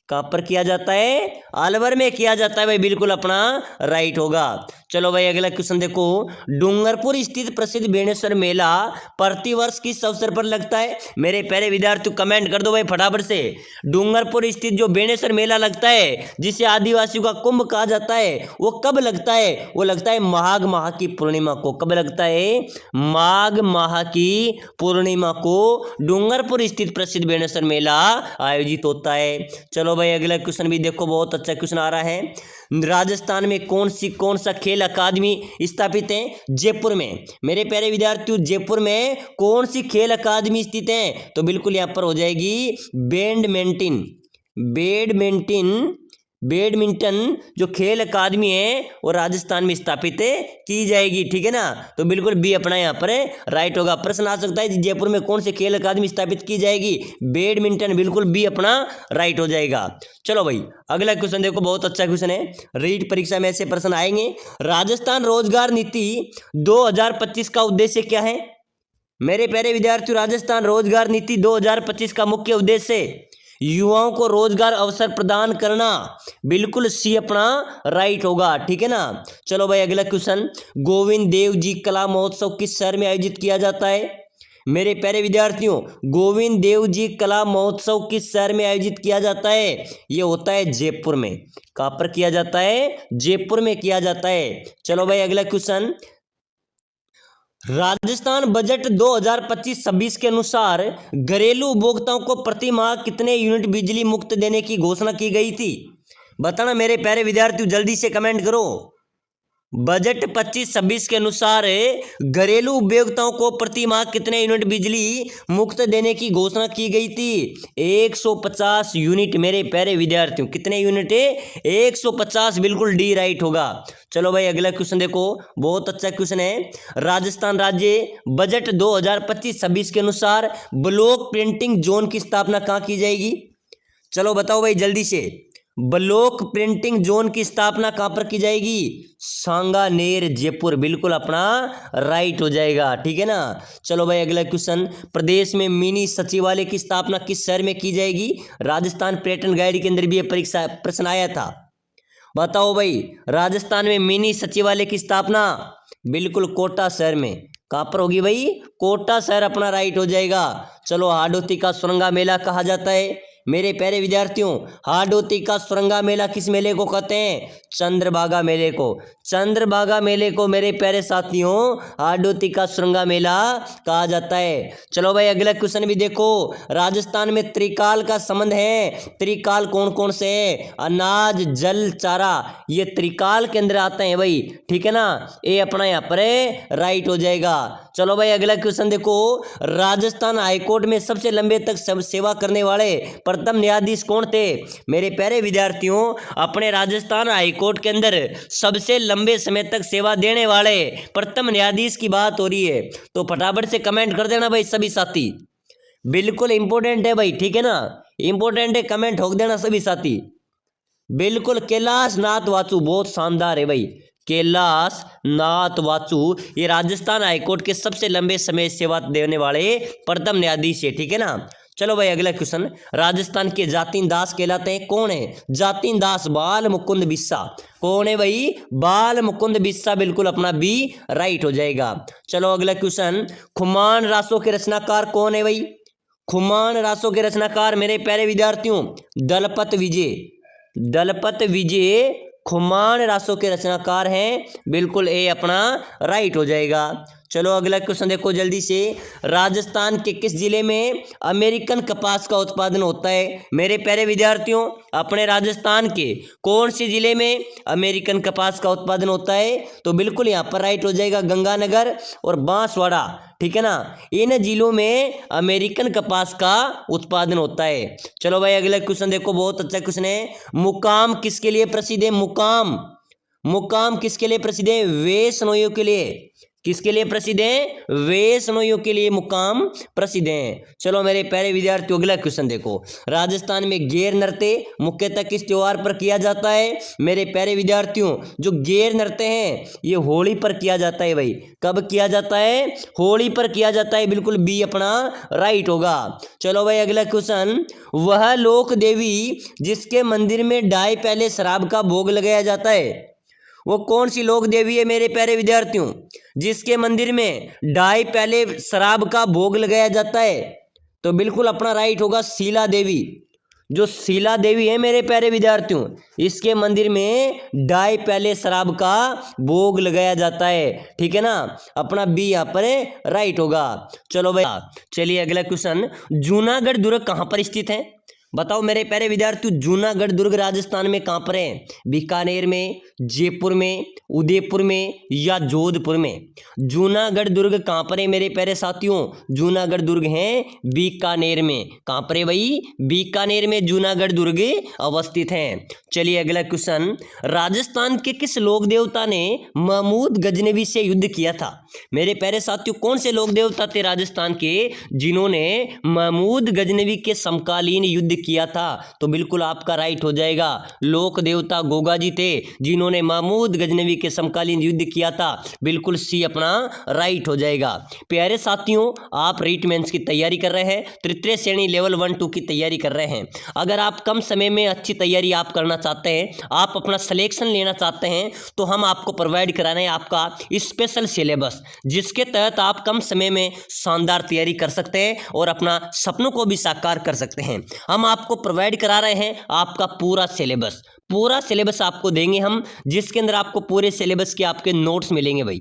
कहां पर किया जाता है? अलवर में किया जाता है भाई, बिल्कुल अपना राइट होगा। चलो भाई अगला क्वेश्चन देखो, डूंगरपुर स्थित प्रसिद्ध बेणेश्वर मेला प्रतिवर्ष किस अवसर पर लगता है? मेरे प्यारे विद्यार्थियों कमेंट कर दो भाई फटाफट से। डूंगरपुर स्थित जो बेणेश्वर मेला लगता है जिसे आदिवासियों का कुंभ कहा जाता है, वो कब लगता है? वो लगता है माघ माह की पूर्णिमा को। कब लगता है? माघ माह की पूर्णिमा को डूंगरपुर स्थित प्रसिद्ध बेणेश्वर मेला आयोजित होता है। चलो भाई अगला क्वेश्चन भी देखो, बहुत अच्छा क्वेश्चन आ रहा है। राजस्थान में कौन सा खेल अकादमी स्थापित है? जयपुर में। मेरे प्यारे विद्यार्थियों जयपुर में कौन सी खेल अकादमी स्थित है? तो बिल्कुल यहां पर हो जाएगी बैडमिंटन बैडमिंटन जो खेल अकादमी है वो राजस्थान में स्थापित की जाएगी, ठीक है ना। तो बिल्कुल बी अपना यहाँ पर राइट होगा। प्रश्न आ सकता है जयपुर में कौन से खेल अकादमी स्थापित की जाएगी, बैडमिंटन, बिल्कुल बी अपना राइट हो जाएगा। चलो भाई अगला क्वेश्चन देखो, बहुत अच्छा क्वेश्चन है, रीट परीक्षा में ऐसे प्रश्न आएंगे। राजस्थान रोजगार नीति 2025 का उद्देश्य क्या है। मेरे प्यारे विद्यार्थियों, राजस्थान रोजगार नीति 2025 का मुख्य उद्देश्य युवाओं को रोजगार अवसर प्रदान करना, बिल्कुल सी अपना राइट होगा, ठीक है ना। चलो भाई अगला क्वेश्चन, गोविंद देव जी कला महोत्सव किस शहर में आयोजित किया जाता है। मेरे प्यारे विद्यार्थियों, गोविंद देव जी कला महोत्सव किस शहर में आयोजित किया जाता है, ये होता है जयपुर में। कहाँ पर किया जाता है, जयपुर में किया जाता है। चलो भाई अगला क्वेश्चन, राजस्थान बजट 2025-26 के अनुसार घरेलू उपभोक्ताओं को प्रति माह कितने यूनिट बिजली मुफ्त देने की घोषणा की गई थी। बताना मेरे प्यारे विद्यार्थियों, जल्दी से कमेंट करो। बजट 25-26 के अनुसार घरेलू उपभोक्ताओं को प्रति माह कितने यूनिट बिजली मुफ्त देने की घोषणा की गई थी। 150 यूनिट मेरे प्यारे विद्यार्थियों, कितने यूनिट है, 150, बिल्कुल डी राइट होगा। चलो भाई अगला क्वेश्चन देखो, बहुत अच्छा क्वेश्चन है। राजस्थान राज्य बजट 2025-26 के अनुसार ब्लॉक प्रिंटिंग जोन की स्थापना कहाँ की जाएगी। चलो बताओ भाई जल्दी से, ब्लॉक प्रिंटिंग जोन की स्थापना कहां पर की जाएगी, सांगानेर जयपुर, बिल्कुल अपना राइट हो जाएगा, ठीक है ना। चलो भाई अगला क्वेश्चन, प्रदेश में मिनी सचिवालय की स्थापना किस शहर में की जाएगी। राजस्थान पर्यटन गाइड के अंदर भी यह परीक्षा प्रश्न आया था। बताओ भाई, राजस्थान में मिनी सचिवालय की स्थापना बिल्कुल कोटा शहर में, कहां पर होगी भाई, कोटा शहर अपना राइट हो जाएगा। चलो हाडोती का सुरंगा मेला कहा जाता है। मेरे प्यारे विद्यार्थियों, हाडोती का सुरंगा मेला किस मेले को कहते हैं, चंद्रभागा मेले को। चंद्रभागा मेले को मेरे प्यारे साथियों हाडोती का सुरंगा मेला कहा जाता है। चलो भाई अगला क्वेश्चन भी देखो, राजस्थान में त्रिकाल का संबंध है। त्रिकाल कौन कौन से है, अनाज, जल, चारा, ये त्रिकाल के अंदर आते हैं भाई, ठीक है ना। ये अपना यहाँ पर राइट हो जाएगा। चलो भाई अगला क्वेश्चन देखो, राजस्थान हाईकोर्ट में सबसे लंबे तक सेवा करने वाले प्रथम न्यायाधीश कौन थे। मेरे प्यारे विद्यार्थियों, अपने राजस्थान हाईकोर्ट के अंदर सबसे लंबे समय तक सेवा देने वाले प्रथम न्यायाधीश की बात हो रही है, तो फटाफट से कमेंट कर देना भाई सभी साथी, बिल्कुल इंपॉर्टेंट है भाई, ठीक है ना, इंपॉर्टेंट है, कमेंट ठोक देना सभी साथी, बिल्कुल। कैलाश नाथ वाचु, बहुत शानदार है भाई, कैलाश नाथ वाचु, ये राजस्थान हाईकोर्ट के सबसे लंबे समय सेवा देने वाले प्रथम न्यायाधीश है, ठीक है ना। चलो भाई अगला क्वेश्चन, राजस्थान के जातिन दास कहलाते हैं, कौन है जातिन दास, बाल मुकुंद बिस्सा, कौन है भाई, बाल मुकुंद बिस्सा, बिल्कुल अपना बी राइट हो जाएगा। चलो अगला क्वेश्चन, खुमान रासों के रचनाकार कौन है भाई। खुमान रासों के रचनाकार मेरे प्यारे विद्यार्थियों दलपत विजय, दलपत विजय खुमान रासों के रचनाकार हैं, बिल्कुल ए अपना राइट हो जाएगा। चलो अगला क्वेश्चन देखो जल्दी से, राजस्थान के किस जिले में अमेरिकन कपास का उत्पादन होता है। मेरे प्यारे विद्यार्थियों, अपने राजस्थान के कौन से जिले में अमेरिकन कपास का उत्पादन होता है, तो बिल्कुल यहाँ पर राइट हो जाएगा गंगानगर और बांसवाड़ा, ठीक है ना। इन जिलों में अमेरिकन कपास का उत्पादन होता है। चलो भाई अगला क्वेश्चन देखो, बहुत अच्छा क्वेश्चन है, मुकाम किसके लिए प्रसिद्ध है। मुकाम, मुकाम किसके लिए प्रसिद्ध है, वैष्णोइयों के लिए। किसके लिए प्रसिद्ध है, वैष्णोइयों के लिए मुकाम प्रसिद्ध है। चलो मेरे प्यारे विद्यार्थियों अगला क्वेश्चन देखो, राजस्थान में गैर नृत्य मुख्यतः किस त्योहार पर किया जाता है। मेरे प्यारे विद्यार्थियों, जो गैर नृत्य हैं ये होली पर किया जाता है भाई। कब किया जाता है, होली पर किया जाता है, बिल्कुल बी अपना राइट होगा। चलो भाई अगला क्वेश्चन, वह लोक देवी जिसके मंदिर में ढाई पहले शराब का भोग लगाया जाता है, वो कौन सी लोक देवी है मेरे प्यारे विद्यार्थियों, जिसके मंदिर में ढाई पहले शराब का भोग लगाया जाता है, तो बिल्कुल अपना राइट होगा शीला देवी। जो शीला देवी है मेरे प्यारे विद्यार्थियों, इसके मंदिर में ढाई पहले शराब का भोग लगाया जाता है, ठीक है ना, अपना बी यहाँ पर राइट होगा। चलो भाई चलिए अगला क्वेश्चन, जूनागढ़ दुर्ग कहाँ पर स्थित है। बताओ मेरे प्यारे विद्यार्थियों, जूनागढ़ दुर्ग राजस्थान में कहाँ पर है, बीकानेर में, जयपुर में, उदयपुर में या जोधपुर में? जूनागढ़ दुर्ग कहाँ पर है मेरे प्यारे साथियों? जूनागढ़ दुर्ग है बीकानेर में। कहाँ पर है भाई? बीकानेर में जूनागढ़ दुर्ग अवस्थित है। चलिए अगला क्वेश्चन, राजस्थान के किस लोक देवता ने महमूद गजनवी से युद्ध किया था? मेरे प्यारे साथियों, कौन से लोक देवता थे राजस्थान के जिन्होंने महमूद गजनवी के समकालीन युद्ध किया था? तो बिल्कुल आपका राइट हो जाएगा, लोक देवता गोगा जी थे जिन्होंने महमूद गजनवी के समकालीन युद्ध किया था। बिल्कुल सी अपना राइट हो जाएगा। प्यारे साथियों, आप रीट मेंस की तैयारी कर रहे हैं, तृतीय श्रेणी लेवल 1-2 की तैयारी कर रहे हैं। अगर आप कम समय में अच्छी तैयारी आप करना चाहते हैं, आप अपना सिलेक्शन लेना चाहते हैं, तो हम आपको प्रोवाइड करा रहे हैं आपका स्पेशल सिलेबस, जिसके तहत आप कम समय में शानदार तैयारी कर सकते हैं और अपना सपनों को भी साकार कर सकते हैं। हम आपको प्रोवाइड करा रहे हैं आपका पूरा सिलेबस आपको देंगे हम, जिसके अंदर आपको पूरे सिलेबस के आपके नोट्स मिलेंगे भाई।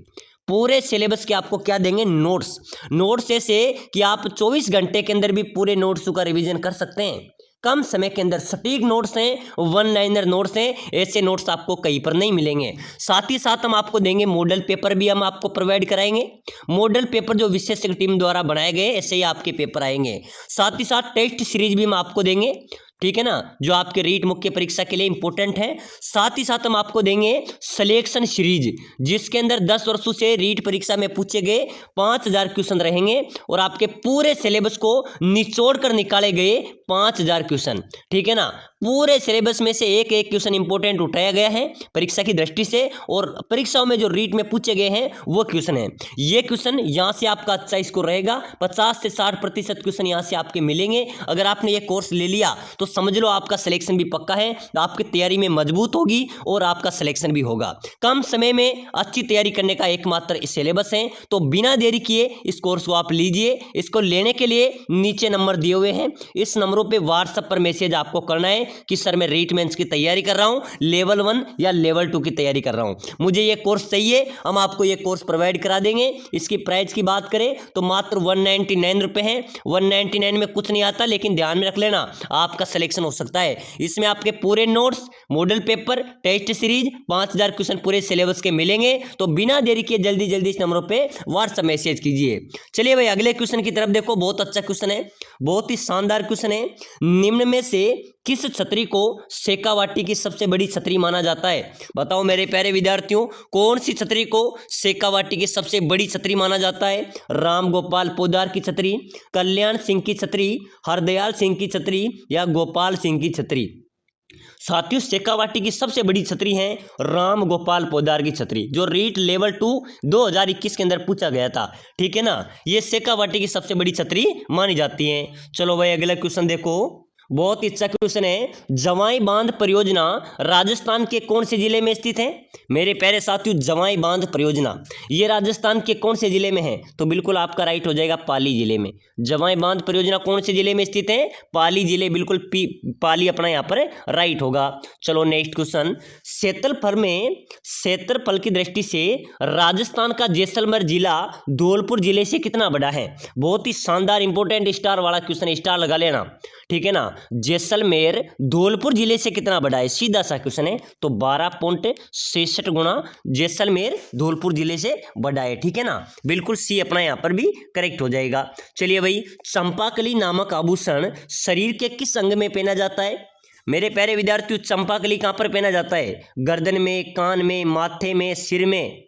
पूरे सिलेबस के आपको क्या देंगे? नोट्स ऐसे कि आप 24 घंटे के अंदर भी पूरे नोट्स का रिवीजन कर सकते हैं। कम समय के अंदर सटीक नोट्स हैं, 1-लाइनर नोट्स हैं, ऐसे नोट्स आपको कहीं पर नहीं मिलेंगे। साथ ही साथ हम आपको देंगे मॉडल पेपर भी हम आपको प्रोवाइड कराएंगे। मॉडल पेपर जो विशेषज्ञ टीम द्वारा बनाए गए ऐसे ही आपके पेपर आएंगे। साथ ही साथ टेस्ट सीरीज भी हम आपको देंगे, ठीक है ना, जो आपके रीट मुख्य परीक्षा के लिए इंपॉर्टेंट है। साथ ही साथ हम आपको देंगे सिलेक्शन सीरीज, जिसके अंदर 10 वर्षों से रीट परीक्षा में पूछे गए 5000 क्वेश्चन रहेंगे और आपके पूरे सिलेबस को निचोड़ कर निकाले गए 5000 क्वेश्चन, ठीक है ना। पूरे सिलेबस में से एक एक क्वेश्चन इंपॉर्टेंट उठाया गया है परीक्षा की दृष्टि से, और परीक्षाओं में जो रीट में पूछे गए हैं वो क्वेश्चन है। ये क्वेश्चन यहाँ से आपका अच्छा स्कोर रहेगा, 50 से 60% क्वेश्चन यहाँ से आपके मिलेंगे। अगर आपने ये कोर्स ले लिया तो समझ लो आपका सिलेक्शन भी पक्का है, आपकी तैयारी में मजबूत होगी और आपका सिलेक्शन भी होगा। कम समय में अच्छी तैयारी करने का एकमात्र सिलेबस है, तो बिना देरी किए इस कोर्स को आप लीजिए। इसको लेने के लिए नीचे नंबर दिए हुए हैं, इस नंबरों पे व्हाट्सएप पर मैसेज आपको करना है कि सर मैं रीट मेंस की तैयारी कर रहा हूँ, लेवल 1 या लेवल 2 की तैयारी कर रहा हूँ, मुझे ये कोर्स चाहिए। हम आपको ये कोर्स प्रोवाइड करा देंगे। इसकी प्राइस की बात करें तो मात्र 199 रुपये है। 199 में कुछ नहीं आता, लेकिन ध्यान में रख लेना आपका सिलेक्शन हो सकता है। इसमें आपके पूरे notes, model paper, test series, 5000 question पूरे सिलेबस के मिलेंगे। तो बिना देरी किए जल्दी जल्दी इस नंबरों पे व्हाट्सएप मैसेज कीजिए। चलिए भाई अगले क्वेश्चन की तरफ देखो, बहुत अच्छा क्वेश्चन है, बहुत ही शानदार क्वेश्चन है। निम्न में से किस छतरी को शेखावाटी की सबसे बड़ी छतरी माना जाता है? बताओ मेरे प्यारे विद्यार्थियों, कौन सी छतरी को शेखावाटी की सबसे बड़ी छतरी माना जाता है? राम गोपाल पोद्दार की छतरी, कल्याण सिंह की छतरी, हरदयाल सिंह की छतरी या गोपाल सिंह की छतरी? साथियों, शेखावाटी की सबसे बड़ी छतरी है राम गोपाल पोद्दार की छतरी, जो रीट लेवल 2 2021 के अंदर पूछा गया था, ठीक है ना। ये शेखावाटी की सबसे बड़ी छतरी मानी जाती है। चलो भाई अगला क्वेश्चन देखो, बहुत ही अच्छा क्वेश्चन है। जवाई बांध परियोजना राजस्थान के कौन से जिले में स्थित है? मेरे प्यारे साथियों, जवाई बांध परियोजना ये राजस्थान के कौन से जिले में है? तो बिल्कुल आपका राइट हो जाएगा पाली जिले में। जवाई बांध परियोजना कौन से जिले में स्थित है? पाली जिले, बिल्कुल पाली अपना यहाँ पर राइट होगा। चलो नेक्स्ट क्वेश्चन, क्षेत्रफल की दृष्टि से राजस्थान का जैसलमेर जिला धौलपुर जिले से कितना बड़ा है? बहुत ही शानदार इंपॉर्टेंट स्टार वाला क्वेश्चन, स्टार लगा लेना, ठीक है ना। जैसलमेर धौलपुर जिले से कितना बड़ा है? सीधा सा क्वेश्चन है, तो 12.66 गुना जैसलमेर धौलपुर जिले से बड़ा है, ठीक है ना। बिल्कुल सी अपना यहाँ पर भी करेक्ट हो जाएगा। चलिए भाई, चंपाकली नामक आभूषण शरीर के किस अंग में पहना जाता है? मेरे प्यारे विद्यार्थियों, चंपाकली कहाँ पर पहना जाता है? गर्दन में, कान में, माथे में, सिर में?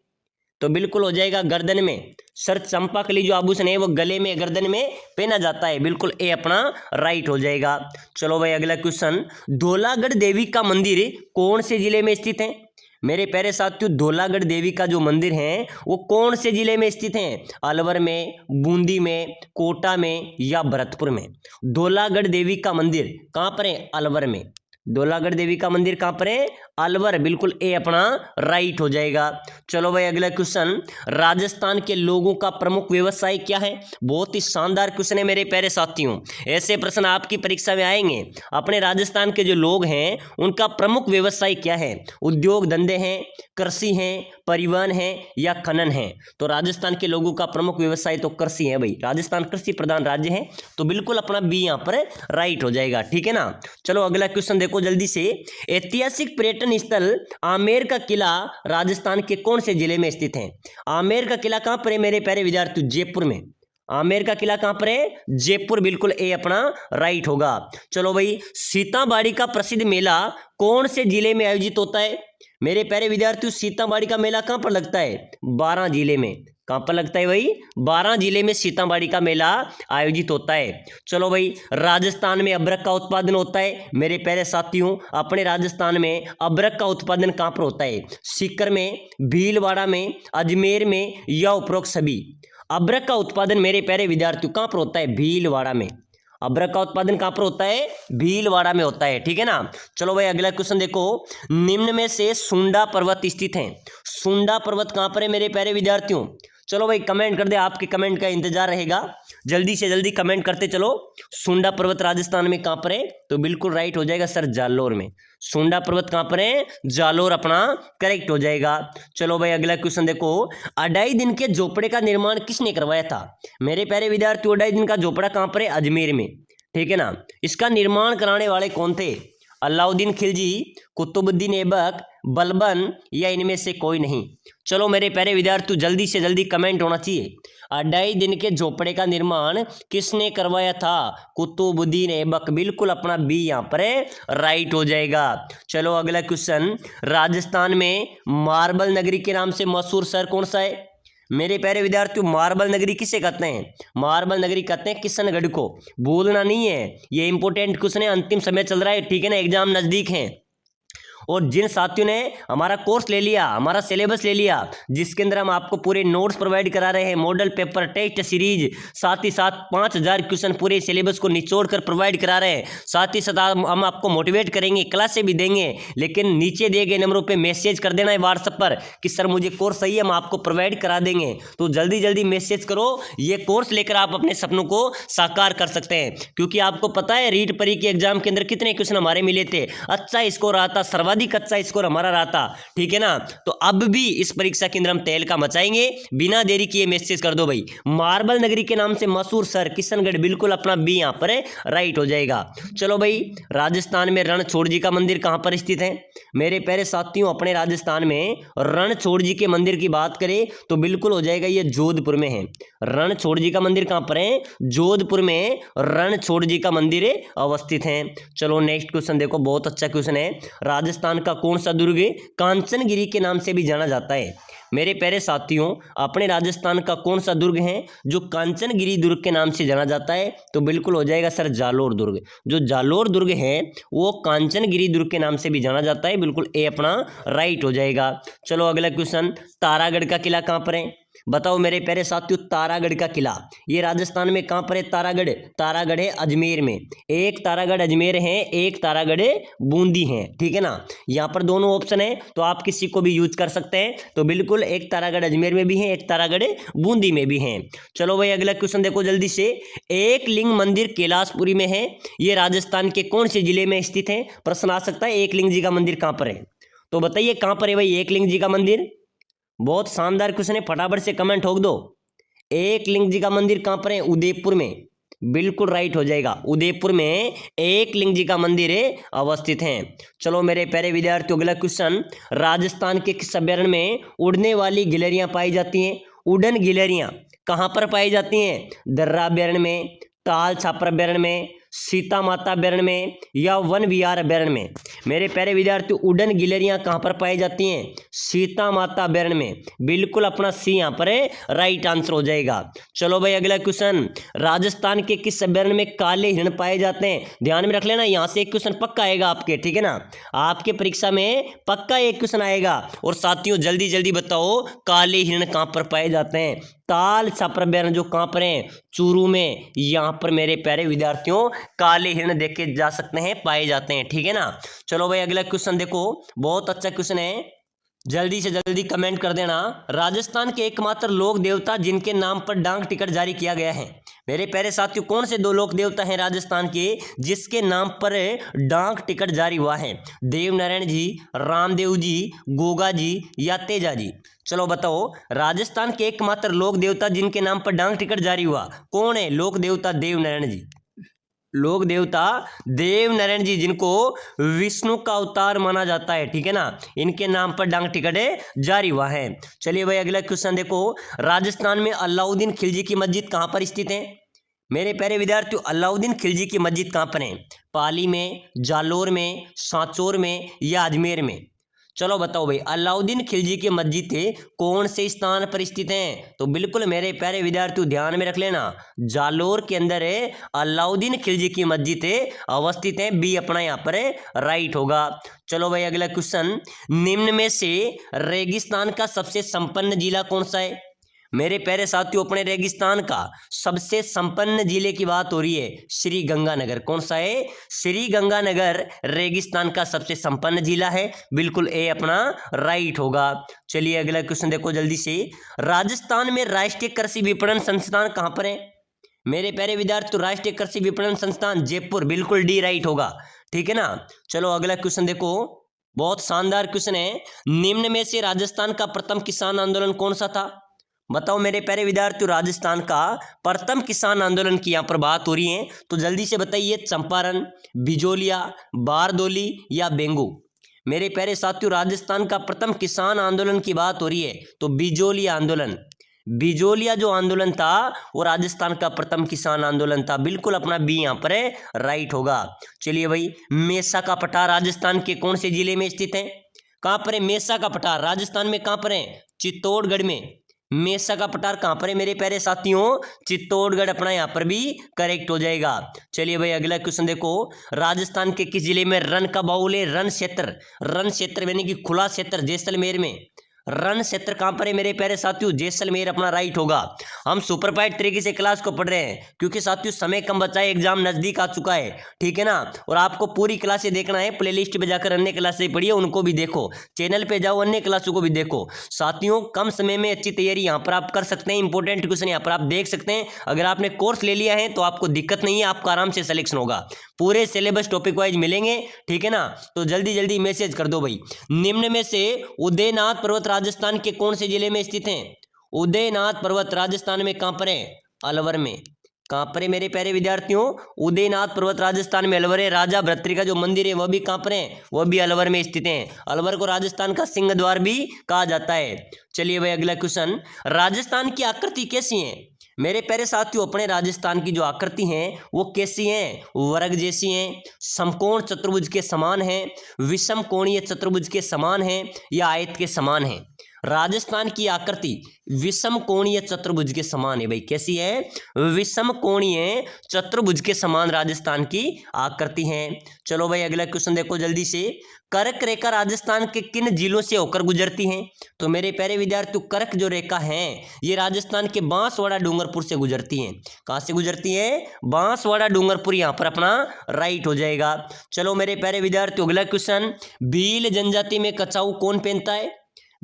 तो बिल्कुल हो जाएगा गर्दन में। सर चंपाकली जो आभूषण है वो गले में, गर्दन में पहना जाता है, बिल्कुल ए अपना राइट हो जाएगा। चलो भाई अगला क्वेश्चन, धौलागढ़ देवी का मंदिर कौन से जिले में स्थित है? मेरे प्यारे साथियों, धौलागढ़ देवी का जो मंदिर है वो कौन से जिले में स्थित है? अलवर में, बूंदी में, कोटा में या भरतपुर में? धौलागढ़ देवी का मंदिर कहाँ पर है? अलवर में। धौलागढ़ देवी का मंदिर कहाँ पर है? अलवर, बिल्कुल ए अपना राइट हो जाएगा। चलो भाई अगला क्वेश्चन, राजस्थान के लोगों का प्रमुख व्यवसाय क्या है? बहुत ही शानदार क्वेश्चन है मेरे प्यारे साथियों, ऐसे प्रश्न आपकी परीक्षा में आएंगे। अपने राजस्थान के जो लोग हैं उनका प्रमुख व्यवसाय क्या है? उद्योग धंधे हैं, कृषि है, परिवहन है या खनन है? तो राजस्थान के लोगों का प्रमुख व्यवसाय तो कृषि है भाई, राजस्थान कृषि प्रधान राज्य है, तो बिल्कुल अपना बी यहाँ पर राइट हो जाएगा, ठीक है ना। चलो अगला क्वेश्चन देखो जल्दी से, ऐतिहासिक पर्यटन पर्यटन स्थल आमेर का किला राजस्थान के कौन से जिले में स्थित है? आमेर का किला कहां पर है मेरे प्यारे विद्यार्थियों? जयपुर में। आमेर का किला कहां पर है? जयपुर, बिल्कुल ए अपना राइट होगा। चलो भाई, सीताबाड़ी का प्रसिद्ध मेला कौन से जिले में आयोजित होता है? मेरे प्यारे विद्यार्थियों, सीताबाड़ी का मेला कहां पर लगता है? 12 जिले में। कहां पर लगता है भाई? 12 जिले में सीताबाड़ी का मेला आयोजित होता है। चलो भाई, राजस्थान में अबरक का उत्पादन होता है। मेरे प्यारे साथियों, अपने राजस्थान में अबरक का उत्पादन कहां पर होता है? सीकर में, भीलवाड़ा में, अजमेर में या उपरोक्त सभी? अबरक का उत्पादन मेरे प्यारे विद्यार्थियों कहां पर होता है? भीलवाड़ा में। अबरक का उत्पादन कहां पर होता है? भीलवाड़ा में होता है, ठीक है ना। चलो भाई, अगला क्वेश्चन देखो, निम्न में से सुंडा पर्वत स्थित है। सुंडा पर्वत कहां पर है मेरे प्यारे विद्यार्थियों? चलो भाई, कमेंट कर दे, आपके कमेंट का इंतजार रहेगा। जल्दी से जल्दी कमेंट करते चलो। सुंडा पर्वत राजस्थान में कहां पर है? तो बिल्कुल राइट हो जाएगा सर, जालोर में। सुंडा पर्वत कहां पर है? जालोर अपना करेक्ट हो जाएगा। चलो भाई, अगला क्वेश्चन देखो, अढ़ाई दिन के झोपड़े का निर्माण किसने करवाया था? मेरे प्यारे विद्यार्थियों, अढ़ाई दिन का झोपड़ा कहां पर है? अजमेर में, ठीक है ना। इसका निर्माण कराने वाले कौन थे? अलाउद्दीन खिलजी, कुतुबुद्दीन ऐबक, बलबन या इनमें से कोई नहीं? चलो मेरे प्यारे विद्यार्थियों, जल्दी से जल्दी कमेंट होना चाहिए। अढ़ाई दिन के झोपड़े का निर्माण किसने करवाया था? कुतुबुद्दीन ऐबक, बिल्कुल अपना बी यहाँ पर राइट हो जाएगा। चलो अगला क्वेश्चन, राजस्थान में मार्बल नगरी के नाम से मशहूर शहर कौन सा है? मेरे प्यारे विद्यार्थियों, मार्बल नगरी किसे कहते हैं? मार्बल नगरी कहते हैं किशनगढ़ को, भूलना नहीं है। ये इंपॉर्टेंट क्वेश्चन है, अंतिम समय चल रहा है, ठीक है ना, एग्जाम नजदीक है। और जिन साथियों ने हमारा कोर्स ले लिया, हमारा सिलेबस ले लिया, जिसके अंदर हम आपको पूरे नोट्स प्रोवाइड करा रहे हैं, मॉडल पेपर, टेस्ट सीरीज, साथ ही साथ 5000 क्वेश्चन पूरे सिलेबस को निचोड़ कर प्रोवाइड करा रहे हैं, साथ ही साथ हम आपको मोटिवेट करेंगे, क्लासें भी देंगे। लेकिन नीचे दिए गए नंबरों पे मैसेज कर देना है व्हाट्सएप पर कि सर मुझे कोर्स चाहिए, हम आपको प्रोवाइड करा देंगे। तो जल्दी जल्दी मैसेज करो, ये कोर्स लेकर आप अपने सपनों को साकार कर सकते हैं। क्योंकि आपको पता है, रीट परी के एग्जाम के अंदर कितने क्वेश्चन हमारे मिले थे, अच्छा स्कोर आता, सर्वाधिक अच्छा स्कोर हमारा रहा था, ठीक है ना। तो अब भी इस परीक्षा के अंदर हम तेल का मचाएंगे, बिना देरी किए मैसेज कर दो भाई। मार्बल नगरी के नाम से मशहूर शहर किशनगढ़, बिल्कुल अपना बी यहां पर राइट हो जाएगा। चलो भाई, राजस्थान में रणछोड़ जी का मंदिर कहां पर स्थित है? मेरे प्यारे साथियों, अपने राजस्थान में रणछोड़ जी के मंदिर की बात करें तो बिल्कुल हो जाएगा, ये जोधपुर में है। रणछोड़ जी का मंदिर कहां पर है? जोधपुर में रणछोड़ जी का मंदिर अवस्थित है। चलो नेक्स्ट क्वेश्चन देखो, बहुत अच्छा क्वेश्चन है। राजस्थान का कौन सा दुर्ग कांचनगिरी के नाम से भी जाना जाता है? मेरे प्यारे साथियों, अपने राजस्थान का कौन सा दुर्ग है जो कांचनगिरी दुर्ग के नाम से जाना जाता है? तो बिल्कुल हो जाएगा सर, जालोर दुर्ग। जो जालोर दुर्ग है वो कांचनगिरी दुर्ग के नाम से भी जाना जाता है, बिल्कुल ए अपना राइट हो जाएगा। चलो अगला क्वेश्चन, तारागढ़ का किला कहां पर है? बताओ मेरे प्यारे साथियों, तारागढ़ का किला ये राजस्थान में कहां पर है? तारागढ़, तारागढ़ है अजमेर में। एक तारागढ़ अजमेर है, एक तारागढ़ बूंदी है, ठीक है ना। यहाँ पर दोनों ऑप्शन है, तो आप किसी को भी यूज कर सकते हैं। तो बिल्कुल एक तारागढ़ अजमेर में भी है, एक तारागढ़ बूंदी में भी है। चलो भाई, अगला क्वेश्चन देखो जल्दी से। एक लिंग मंदिर कैलाशपुरी में है, ये राजस्थान के कौन से जिले में स्थित है? प्रश्न आ सकता है, एक लिंग जी का मंदिर कहां पर है? तो बताइए कहां पर है भाई एक लिंग जी का मंदिर? बहुत शानदार क्वेश्चन है, फटाफट से कमेंट ठोक दो। एक लिंग जी का मंदिर कहां पर है? उदयपुर में, बिल्कुल राइट हो जाएगा। उदयपुर में एक लिंग जी का मंदिर अवस्थित है। चलो मेरे प्यारे विद्यार्थियों, अगला क्वेश्चन, राजस्थान के किस अभ्यारण्य में उड़ने वाली गिलहरियां पाई जाती हैं? उड़न गिलहरियां कहां पर पाई जाती हैं? दर्रा अभ्यारण्य में, ताल छापर अभ्यारण्य में, सीता माता अभ्यारण्य में या वन विहार अभ्यारण्य में? मेरे प्यारे विद्यार्थियों, उड़न गिलहरियां कहां पर पाई जाती हैं? सीता माता अभ्यारण्य में, बिल्कुल अपना सी यहां पर राइट आंसर हो जाएगा। चलो भाई, अगला क्वेश्चन, राजस्थान के किस अभ्यारण्य में काले हिरण पाए जाते हैं? ध्यान में रख लेना, यहां से एक क्वेश्चन पक्का आएगा आपके, ठीक है ना। आपके परीक्षा में पक्का एक क्वेश्चन आएगा। और साथियों जल्दी जल्दी बताओ, काले हिरण कहां पर पाए जाते हैं? ताल छापर अभ्यारण्य जो कहां पर है? चूरू में। यहां पर मेरे प्यारे विद्यार्थियों काले हिरण देखे जा सकते हैं, पाए जाते हैं, ठीक है ना। चलो भाई, अगला क्वेश्चन देखो, बहुत अच्छा क्वेश्चन है, जल्दी से जल्दी कमेंट कर देना। राजस्थान के एकमात्र लोक देवता जिनके नाम पर डाक टिकट जारी किया गया है? मेरे प्यारे साथियों, कौन से दो लोक देवता हैं राजस्थान के जिसके नाम पर डाक टिकट जारी हुआ है? देवनारायण जी, रामदेव जी, गोगा जी या तेजा जी? चलो बताओ, राजस्थान के एकमात्र लोक देवता जिनके नाम पर डाक टिकट जारी हुआ कौन है? लोक देवता देवनारायण जी। लोक देवता देव नारायण जी, जिनको विष्णु का अवतार माना जाता है, ठीक है ना, इनके नाम पर डाक टिकट जारी हुआ है। चलिए भाई अगला क्वेश्चन देखो, राजस्थान में अलाउद्दीन खिलजी की मस्जिद कहाँ पर स्थित है? मेरे प्यारे विद्यार्थियों, अलाउद्दीन खिलजी की मस्जिद कहाँ पर है? पाली में, जालोर में, सांचौर में या अजमेर में? चलो बताओ भाई, अलाउद्दीन खिलजी की मस्जिद कौन से स्थान पर स्थित है? तो बिल्कुल मेरे प्यारे विद्यार्थियों ध्यान में रख लेना, जालोर के अंदर है अलाउद्दीन खिलजी की मस्जिद अवस्थित है। बी अपना यहाँ पर राइट होगा। चलो भाई अगला क्वेश्चन, निम्न में से रेगिस्तान का सबसे संपन्न जिला कौन सा है? मेरे प्यारे साथियों, अपने रेगिस्तान का सबसे संपन्न जिले की बात हो रही है, श्री गंगानगर। कौन सा है? श्री गंगानगर रेगिस्तान का सबसे संपन्न जिला है। बिल्कुल ए अपना राइट होगा। चलिए अगला क्वेश्चन देखो जल्दी से, राजस्थान में राष्ट्रीय कृषि विपणन संस्थान कहां पर है? मेरे प्यारे विद्यार्थी, राष्ट्रीय कृषि विपणन संस्थान जयपुर। बिल्कुल डी राइट होगा, ठीक है ना। चलो अगला क्वेश्चन देखो, बहुत शानदार क्वेश्चन है, निम्न में से राजस्थान का प्रथम किसान आंदोलन कौन सा था? बताओ मेरे प्यारे विद्यार्थियों, राजस्थान का प्रथम किसान आंदोलन की यहाँ पर बात हो रही है, तो जल्दी से बताइए, चंपारण, बिजोलिया, बारदोली या बेंगू? मेरे प्यारे साथियों, राजस्थान का प्रथम किसान आंदोलन की बात हो रही है तो बिजोलिया आंदोलन। बिजोलिया जो आंदोलन था वो राजस्थान का प्रथम किसान आंदोलन था। बिल्कुल अपना बी यहाँ पर राइट होगा। चलिए भाई, मेसा का पठार राजस्थान के कौन से जिले में स्थित है? कहाँ पर है मेसा का पठार? राजस्थान में कहाँ पर है? चित्तौड़गढ़ में। मेसा का पठार कहां पर है मेरे प्यारे साथियों? चित्तौड़गढ़ अपना यहां पर भी करेक्ट हो जाएगा। चलिए भाई अगला क्वेश्चन देखो, राजस्थान के किस जिले में रन का बाहुल है? रन क्षेत्र यानी कि खुला क्षेत्र जैसलमेर में। रन क्षेत्र कहां पर है मेरे प्यारे साथियों? जैसलमेर अपना राइट होगा। हम सुपरपाइट तरीके से क्लास को पढ़ रहे हैं क्योंकि साथियों समय कम बचा है, एग्जाम नजदीक आ चुका है, ठीक है ना। और आपको पूरी क्लासें देखना है, प्लेलिस्ट पे जाकर अन्य क्लासें पढ़िए, उनको भी देखो, चैनल पे जाओ अन्य क्लासों को भी देखो। साथियों कम समय में अच्छी तैयारी यहाँ पर आप कर सकते हैं, इंपॉर्टेंट क्वेश्चन यहाँ पर आप देख सकते हैं। अगर आपने कोर्स ले लिया है तो आपको दिक्कत नहीं है, आपका आराम से सिलेक्शन होगा, पूरे सिलेबस टॉपिक वाइज मिलेंगे, ठीक है ना। तो जल्दी जल्दी मैसेज कर दो भाई। निम्न में से उदयनाथ पर्वत राजस्थान के कौन से जिले में स्थित हैं? उदयनाथ पर्वत राजस्थान में कहां पर है? अलवर में। कहां पर है मेरे प्यारे विद्यार्थियों? उदयनाथ पर्वत राजस्थान में अलवर है। राजा भर्तृहरि का जो मंदिर है वह भी कहां पर है? वह भी अलवर में स्थित है। अलवर को राजस्थान का सिंह द्वार भी कहा जाता है। चलिए भाई अगला क्वेश्चन, राजस्थान की आकृति कैसी है? मेरे प्यारे साथियों, अपने राजस्थान की जो आकृति हैं वो कैसी हैं? वर्ग जैसी हैं, समकोण चतुर्भुज के समान हैं, विषम कोणीय चतुर्भुज के समान हैं या आयत के समान हैं? राजस्थान की आकृति विषम कोणीय चतुर्भुज के समान है भाई। कैसी है? विषम कोणीय चतुर्भुज के समान राजस्थान की आकृति है। चलो भाई अगला क्वेश्चन देखो जल्दी से, कर्क रेखा राजस्थान के किन जिलों से होकर गुजरती है? तो मेरे प्यारे विद्यार्थियों, कर्क जो रेखा है ये राजस्थान के बांसवाड़ा डूंगरपुर से गुजरती है। कहां से गुजरती है? बांसवाड़ा डूंगरपुर, यहां पर अपना राइट हो जाएगा। चलो मेरे प्यारे विद्यार्थियों अगला क्वेश्चन, भील जनजाति में कछाऊ कौन पहनता है?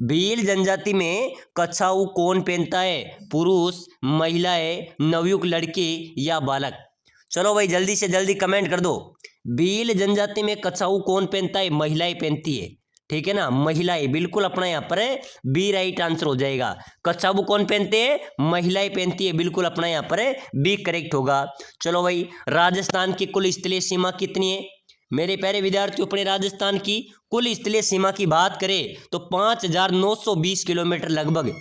भील जनजाति में कछाऊ कौन पहनता है? पुरुष, महिलाएं, नवयुवक लड़की या बालक? चलो भाई जल्दी से जल्दी कमेंट कर दो। भील जनजाति में कछाऊ कौन पहनता है? महिलाएं पहनती है, ठीक है ना, महिलाएं। बिल्कुल अपना यहाँ पर बी राइट आंसर हो जाएगा। कछाऊ कौन पहनते हैं? महिलाएं पहनती है। बिल्कुल अपना यहाँ पर बी करेक्ट होगा। चलो भाई, राजस्थान की कुल स्थलीय सीमा कितनी है? मेरे प्यारे विद्यार्थियों, अपने राजस्थान की कुल स्थलीय सीमा की बात करें तो 5920 किलोमीटर लगभग।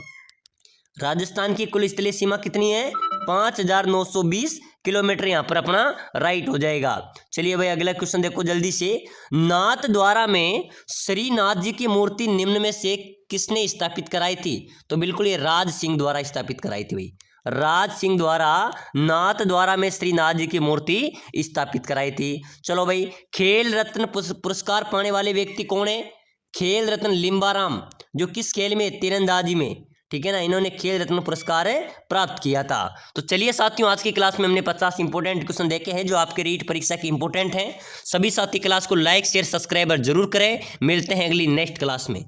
राजस्थान की कुल स्थलीय सीमा कितनी है? 5920 किलोमीटर, यहाँ पर अपना राइट हो जाएगा। चलिए भाई अगला क्वेश्चन देखो जल्दी से, नाथ द्वारा में श्रीनाथ जी की मूर्ति निम्न में से किसने स्थापित कराई थी? तो बिल्कुल ये राज सिंह द्वारा स्थापित कराई थी भाई। राज सिंह द्वारा नाथ द्वारा में श्रीनाथ जी की मूर्ति स्थापित कराई थी। चलो भाई, खेल रत्न पुरस्कार पाने वाले व्यक्ति कौन है? खेल रत्न लिम्बाराम, जो किस खेल में? तीरंदाजी में, ठीक है ना। इन्होंने खेल रत्न पुरस्कार प्राप्त किया था। तो चलिए साथियों, आज की क्लास में हमने 50 इंपॉर्टेंट क्वेश्चन देखे हैं जो आपके रीट परीक्षा के इंपॉर्टेंट हैं। सभी साथी क्लास को लाइक शेयर सब्सक्राइब जरूर करें। मिलते हैं अगली नेक्स्ट क्लास में।